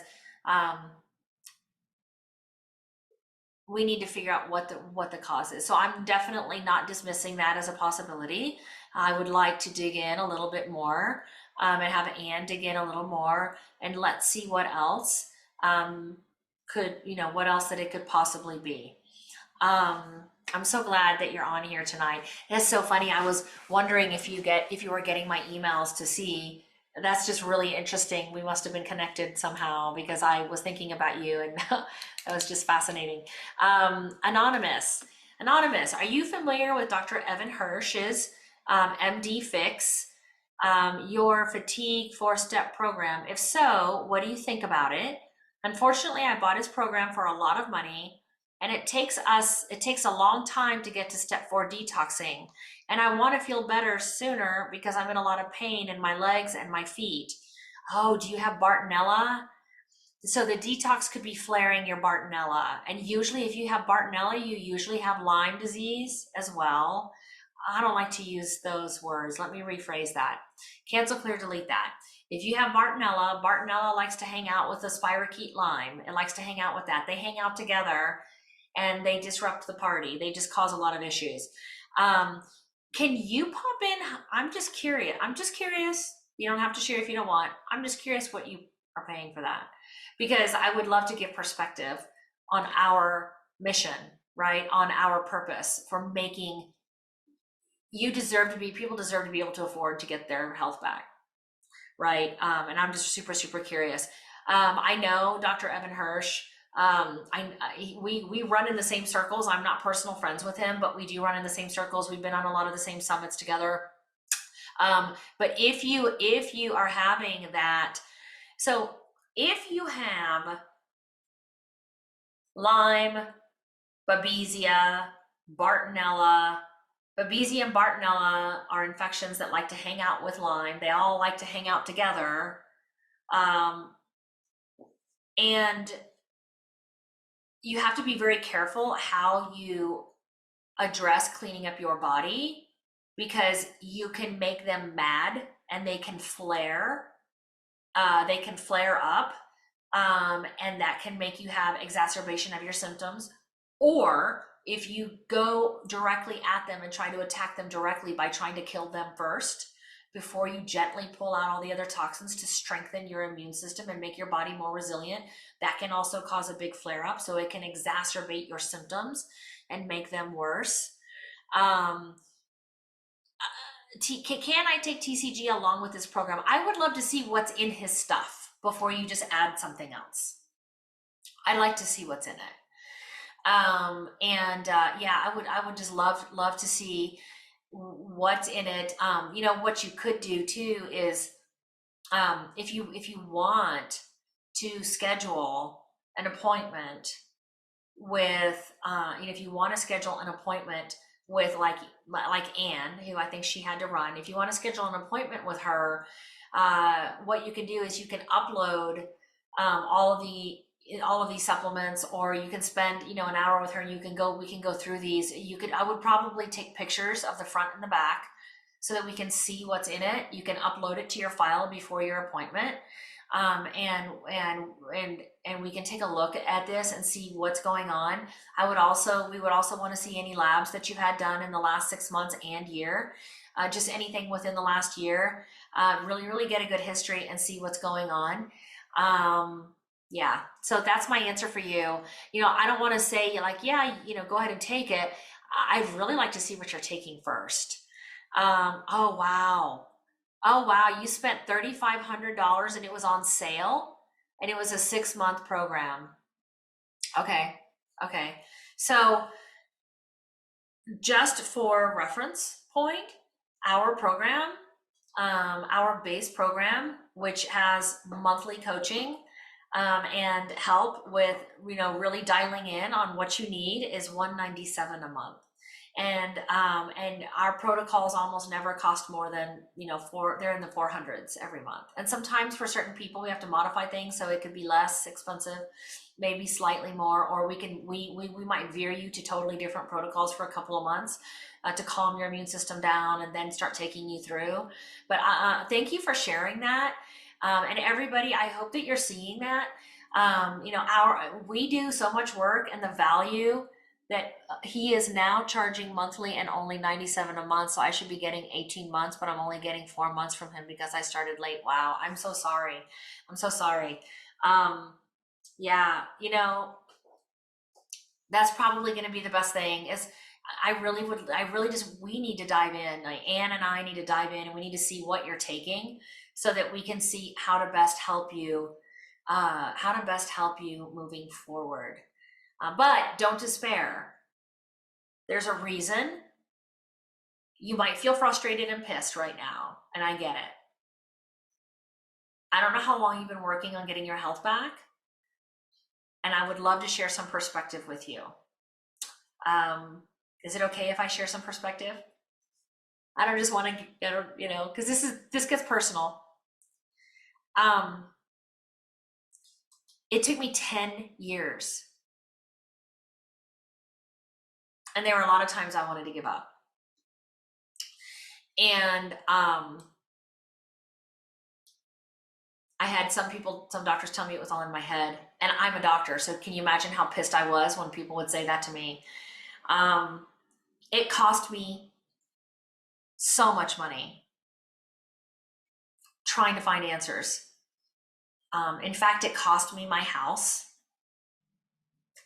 Speaker 1: we need to figure out what the cause is. So I'm definitely not dismissing that as a possibility. I would like to dig in a little bit more and have Anne dig in a little more, and let's see what else what else that it could possibly be. I'm so glad that you're on here tonight. It's so funny. I was wondering if you were getting my emails to see. That's just really interesting. We must have been connected somehow, because I was thinking about you, and that was just fascinating. Anonymous, are you familiar with Dr. Evan Hirsch's MD Fix, your fatigue 4-step program? If so, what do you think about it? Unfortunately, I bought his program for a lot of money, and it takes a long time to get to step 4 detoxing. And I want to feel better sooner because I'm in a lot of pain in my legs and my feet. Oh, do you have Bartonella? So the detox could be flaring your Bartonella. And usually if you have Bartonella, you usually have Lyme disease as well. I don't like to use those words. Let me rephrase that. Cancel, clear, delete that. If you have Bartonella, Bartonella likes to hang out with the spirochete Lyme. It likes to hang out with that. They hang out together and they disrupt the party. They just cause a lot of issues. Can you pop in? I'm just curious. You don't have to share if you don't want. I'm just curious what you are paying for that, because I would love to give perspective on our mission, right? On our purpose for making people deserve to be able to afford to get their health back, right? And I'm just super, super curious. I know Dr. Evan Hirsch. We run in the same circles. I'm not personal friends with him, but we do run in the same circles. We've been on a lot of the same summits together. But if you are having that, so if you have Lyme, Babesia, Bartonella, Babesia and Bartonella are infections that like to hang out with Lyme. They all like to hang out together. And you have to be very careful how you address cleaning up your body, because you can make them mad and they can flare. They can flare up, and that can make you have exacerbation of your symptoms. Or if you go directly at them and try to attack them directly by trying to kill them first, before you gently pull out all the other toxins to strengthen your immune system and make your body more resilient, that can also cause a big flare up. So it can exacerbate your symptoms and make them worse. Can I take TCG along with this program? I would love to see what's in his stuff before you just add something else. I'd like to see what's in it. Yeah, I would just love to see what's in it. What you could do too is, if you want to schedule an appointment with, if you want to schedule an appointment with like Anne, who I think she had to run, if you want to schedule an appointment with her, what you can do is you can upload all of these supplements, or you can spend an hour with her and we can go through these. I would probably take pictures of the front and the back so that we can see what's in it. You can upload it to your file before your appointment, and we can take a look at this and see what's going on. We would also want to see any labs that you've had done in the last 6 months and year, just anything within the last year. Really get a good history and see what's going on. Yeah, so that's my answer for you. I don't want to say go ahead and take it. I'd really like to see what you're taking first. Oh wow. Oh wow, you spent $3,500 and it was on sale, and it was a 6-month program. Okay. So just for reference point, our program, our base program, which has monthly coaching, and help with really dialing in on what you need, is $197 a month. And our protocols almost never cost more than they're in the 400s every month. And sometimes for certain people we have to modify things so it could be less expensive, maybe slightly more, or we might veer you to totally different protocols for a couple of months to calm your immune system down and then start taking you through. But thank you for sharing that. And everybody, I hope that you're seeing that. We do so much work, and the value that he is now charging monthly and only $97 a month. So I should be getting 18 months, but I'm only getting 4 months from him because I started late. Wow. I'm so sorry. Yeah, that's probably going to be the best thing. Is we need to dive in. Like Anne and I need to dive in, and we need to see what you're taking so that we can see how to best help you moving forward. But don't despair. There's a reason. You might feel frustrated and pissed right now, and I get it. I don't know how long you've been working on getting your health back, and I would love to share some perspective with you. Is it okay if I share some perspective? I don't just want to, because this gets personal. It took me 10 years. And there were a lot of times I wanted to give up. And I had some doctors tell me it was all in my head. And I'm a doctor, so can you imagine how pissed I was when people would say that to me? It cost me so much money trying to find answers. In fact, it cost me my house.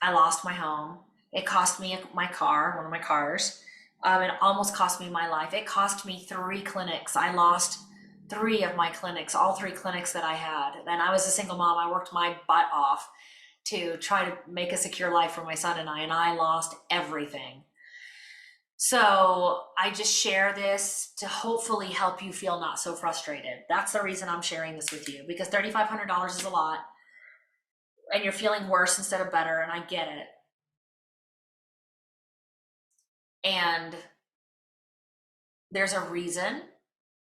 Speaker 1: I lost my home. It cost me my car, one of my cars. It almost cost me my life. It cost me 3 clinics. I lost 3 of my clinics, all 3 clinics that I had. And I was a single mom. I worked my butt off to try to make a secure life for my son and I lost everything. So I just share this to hopefully help you feel not so frustrated. That's the reason I'm sharing this with you, because $3,500 is a lot and you're feeling worse instead of better, and I get it. And there's a reason.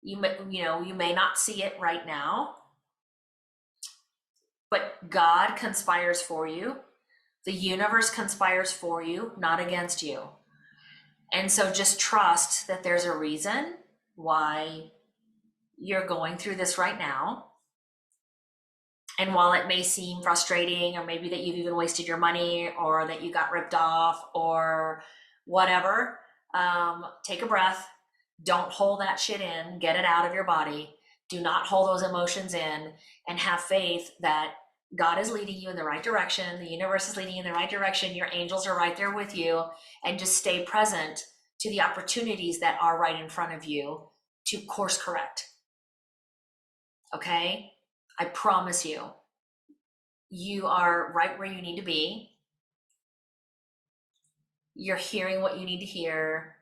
Speaker 1: You may not see it right now, but God conspires for you. The universe conspires for you, not against you. And so just trust that there's a reason why you're going through this right now. And while it may seem frustrating, or maybe that you've even wasted your money, or that you got ripped off, or whatever, take a breath. Don't hold that shit in. Get it out of your body. Do not hold those emotions in, and have faith that God is leading you in the right direction. The universe is leading you in the right direction. Your angels are right there with you, and just stay present to the opportunities that are right in front of you to course correct. Okay? I promise you, you are right where you need to be. You're hearing what you need to hear,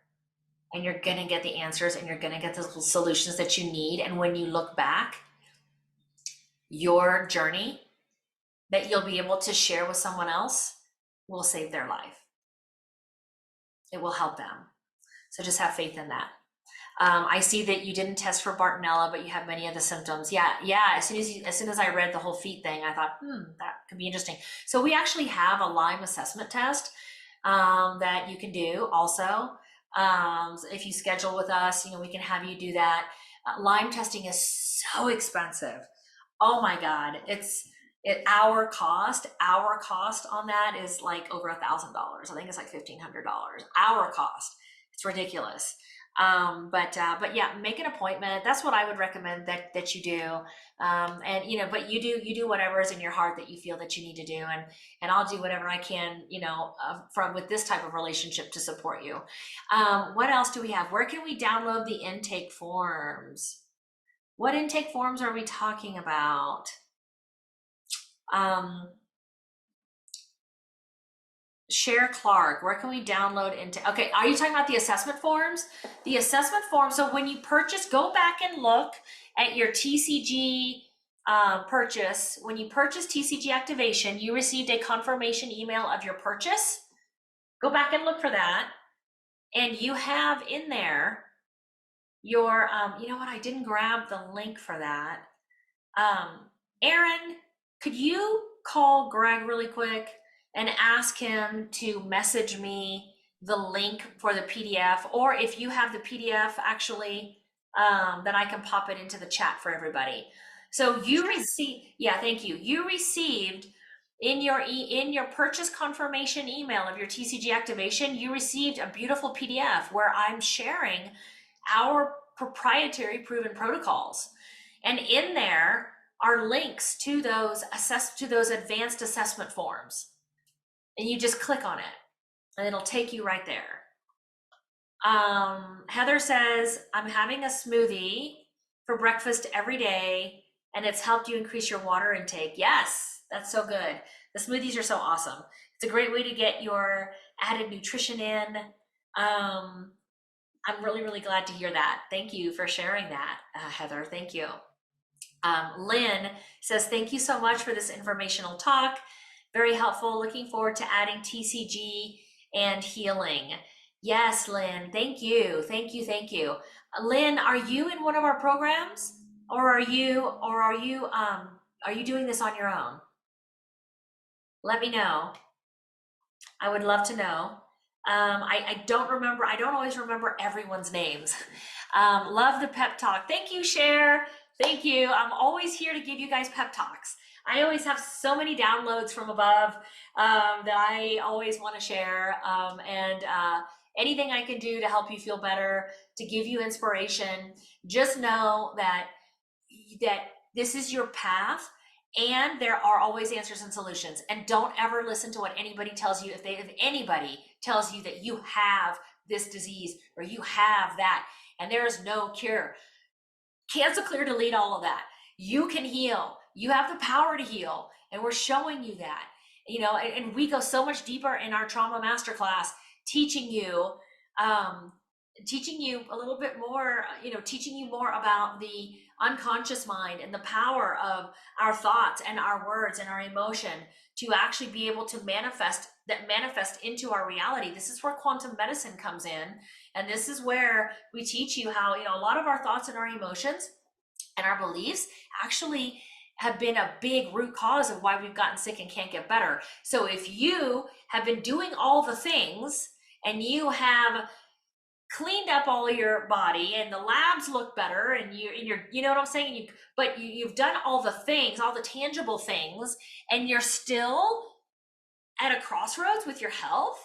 Speaker 1: and you're going to get the answers, and you're going to get the solutions that you need. And when you look back, your journey that you'll be able to share with someone else will save their life. It will help them. So just have faith in that. I see that you didn't test for Bartonella, but you have many of the symptoms. Yeah. As soon as I read the whole feet thing, I thought, that could be interesting. So we actually have a Lyme assessment test that you can do also. If you schedule with us, we can have you do that. Lyme testing is so expensive. Oh my God. Our cost on that is like over $1,000. I think it's like $1,500. Our cost. It's ridiculous. But yeah, make an appointment. That's what I would recommend that you do. But you do whatever is in your heart that you feel that you need to do. And I'll do whatever I can, with this type of relationship to support you. What else do we have? Where can we download the intake forms? What intake forms are we talking about? Cher Clark, where can we download into? Okay, are you talking about the assessment forms? The assessment forms. So when you purchase, go back and look at your TCG purchase. When you purchase TCG Activation, you received a confirmation email of your purchase. Go back and look for that. And you have in there your, you know what? I didn't grab the link for that. Aaron, could you call Greg really quick and ask him to message me the link for the PDF, or if you have the PDF actually, then I can pop it into the chat for everybody. So you received, yeah, thank you. You received in your purchase confirmation email of your TCG Activation, you received a beautiful PDF where I'm sharing our proprietary proven protocols. And in there are links to those advanced assessment forms. And you just click on it and it'll take you right there. Heather says, I'm having a smoothie for breakfast every day and it's helped you increase your water intake. Yes, that's so good. The smoothies are so awesome. It's a great way to get your added nutrition in. I'm really, really glad to hear that. Thank you for sharing that, Heather. Thank you. Lynn says, thank you so much for this informational talk. Very helpful. Looking forward to adding TCG and healing. Yes, Lynn. Thank you. Thank you. Thank you. Lynn, are you in one of our programs, or are you doing this on your own? Let me know. I would love to know. I don't remember. I don't always remember everyone's names. Love the pep talk. Thank you, Cher. Thank you. I'm always here to give you guys pep talks. I always have so many downloads from above that I always want to share. And anything I can do to help you feel better, to give you inspiration, just know that this is your path, and there are always answers and solutions. And don't ever listen to what anybody tells you. If anybody tells you that you have this disease or you have that and there is no cure, cancel, clear, delete all of that. You can heal. You have the power to heal, and we're showing you that. And we go so much deeper in our trauma masterclass, teaching you a little bit more, teaching you more about the unconscious mind and the power of our thoughts and our words and our emotion to actually be able to manifest into our reality. This is where quantum medicine comes in. And this is where we teach you how, a lot of our thoughts and our emotions and our beliefs actually have been a big root cause of why we've gotten sick and can't get better. So if you have been doing all the things and you have cleaned up all your body and the labs look better and you're you know what I'm saying, but you've done all the things, all the tangible things, and you're still at a crossroads with your health,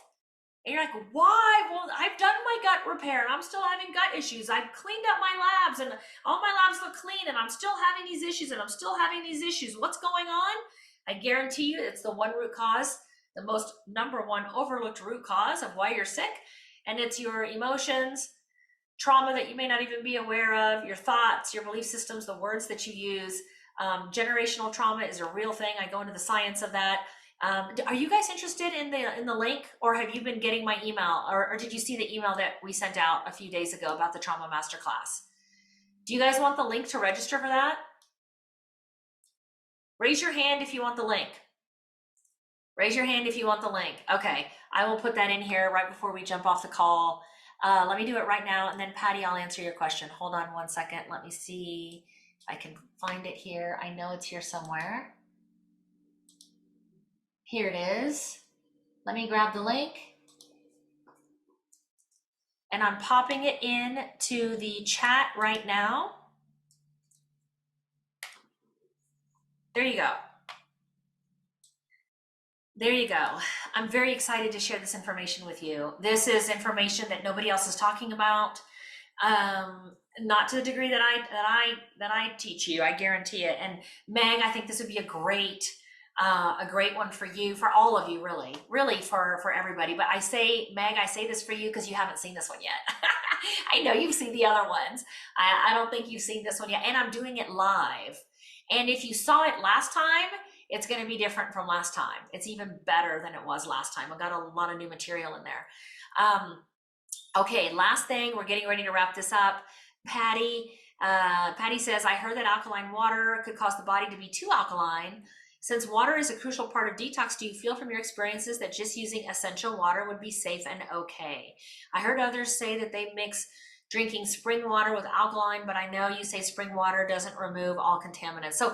Speaker 1: and you're like, why? Well, I've done my gut repair and I'm still having gut issues. I've cleaned up my labs and all my labs look clean and I'm still having these issues and I'm still having these issues. What's going on? I guarantee you it's the one root cause, the most number one overlooked root cause of why you're sick. And it's your emotions, trauma that you may not even be aware of, your thoughts, your belief systems, the words that you use. Generational trauma is a real thing. I go into the science of that. Are you guys interested in the link, or have you been getting my email, or did you see the email that we sent out a few days ago about the trauma masterclass? Do you guys want the link to register for that? Raise your hand if you want the link. Raise your hand if you want the link. Okay, I will put that in here right before we jump off the call. Let me do it right now, and then Patty, I'll answer your question. Hold on one second. Let me see if I can find it here. I know it's here somewhere. Here it is. Let me grab the link. And I'm popping it in to the chat right now. There you go. There you go. I'm very excited to share this information with you. This is information that nobody else is talking about. Not to the degree that I teach you, I guarantee it. And Meg, I think this would be a great one for you, for all of you, really for everybody. But I say, Meg, I say this for you because you haven't seen this one yet. I know you've seen the other ones. I don't think you've seen this one yet. And I'm doing it live. And if you saw it last time, it's going to be different from last time. It's even better than it was last time. I've got a lot of new material in there. Okay, last thing, we're getting ready to wrap this up. Patty says, I heard that alkaline water could cause the body to be too alkaline. Since water is a crucial part of detox, do you feel from your experiences that just using essential water would be safe and okay? I heard others say that they mix drinking spring water with alkaline, but I know you say spring water doesn't remove all contaminants. So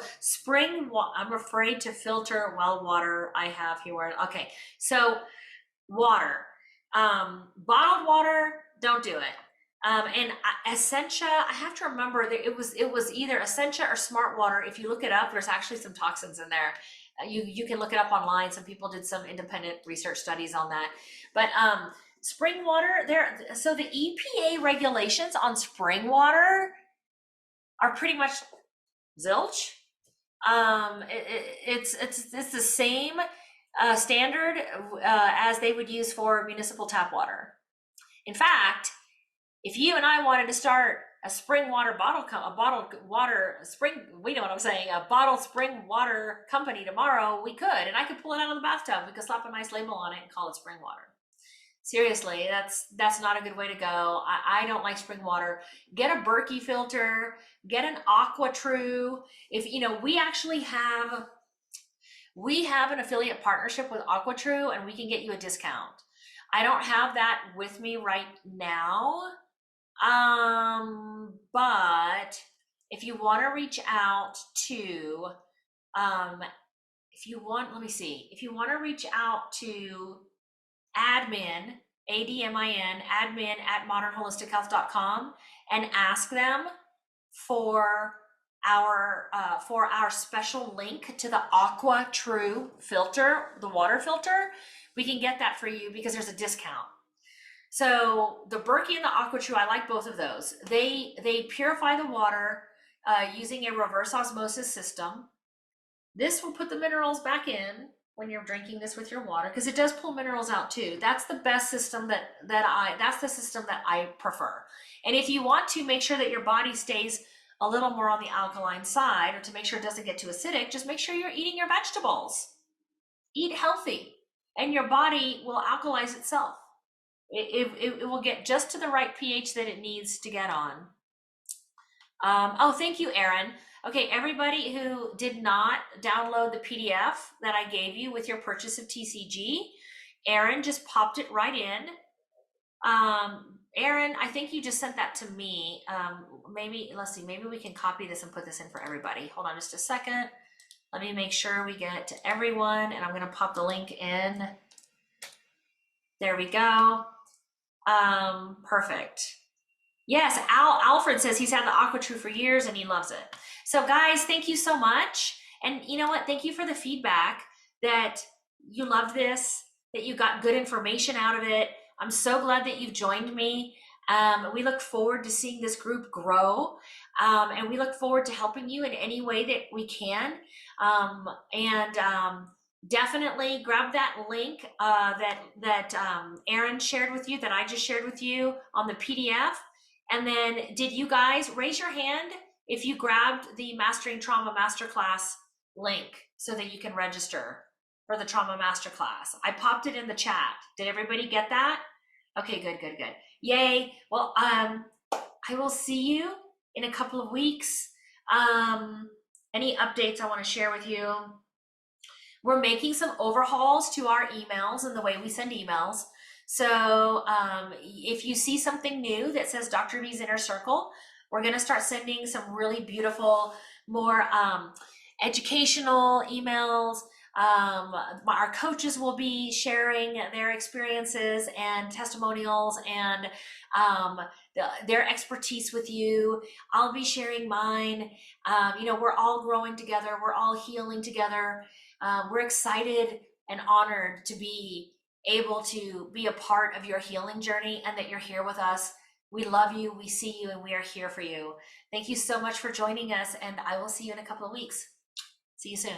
Speaker 1: I'm afraid to filter well water I have here. Okay, so water, bottled water, don't do it. And Essentia, I have to remember that it was either Essentia or Smart Water. If you look it up, there's actually some toxins in there. You can look it up online. Some people did some independent research studies on that. But spring water, so the EPA regulations on spring water are pretty much zilch. It's the same standard as they would use for municipal tap water. In fact, if you and I wanted to start a spring water bottled spring water company tomorrow, we could, and I could pull it out of the bathtub. We could slap a nice label on it and call it spring water. Seriously, that's not a good way to go. I don't like spring water. Get a Berkey filter, get an Aqua True. If we actually have we have an affiliate partnership with AquaTrue and we can get you a discount. I don't have that with me right now. But if you want to reach out to, if you want to reach out to admin, ADMIN, admin at modernholistichealth.com and ask them for our special link to the AquaTrue filter, the water filter, we can get that for you because there's a discount. So the Berkey and the AquaTrue, I like both of those. They purify the water using a reverse osmosis system. This will put the minerals back in when you're drinking this with your water, because it does pull minerals out too. That's the best system that's the system that I prefer. And if you want to make sure that your body stays a little more on the alkaline side, or to make sure it doesn't get too acidic, just make sure you're eating your vegetables. Eat healthy, and your body will alkalize itself. It will get just to the right pH that it needs to get on. Oh, thank you, Erin. Okay, everybody who did not download the PDF that I gave you with your purchase of TCG, Erin just popped it right in. Erin, I think you just sent that to me. Maybe, let's see, maybe we can copy this and put this in for everybody. Hold on just a second. Let me make sure we get it to everyone, and I'm gonna pop the link in. There we go. Perfect. Yes, Alfred says he's had the AquaTrue for years and he loves it. So guys, thank you so much. And you know what? Thank you for the feedback that you loved this, that you got good information out of it. I'm so glad that you've joined me. We look forward to seeing this group grow. And we look forward to helping you in any way that we can. Definitely grab that link that Erin shared with you, that I just shared with you on the PDF. And then did you guys raise your hand if you grabbed the Mastering Trauma Masterclass link so that you can register for the Trauma Masterclass? I popped it in the chat. Did everybody get that? Okay, good. Yay. Well, I will see you in a couple of weeks. Any updates I want to share with you? We're making some overhauls to our emails and the way we send emails. So if you see something new that says Dr. B's Inner Circle, we're going to start sending some really beautiful, more educational emails. Our coaches will be sharing their experiences and testimonials and their expertise with you. I'll be sharing mine. We're all growing together. We're all healing together. We're excited and honored to be able to be a part of your healing journey and that you're here with us. We love you, we see you, and we are here for you. Thank you so much for joining us, and I will see you in a couple of weeks. See you soon.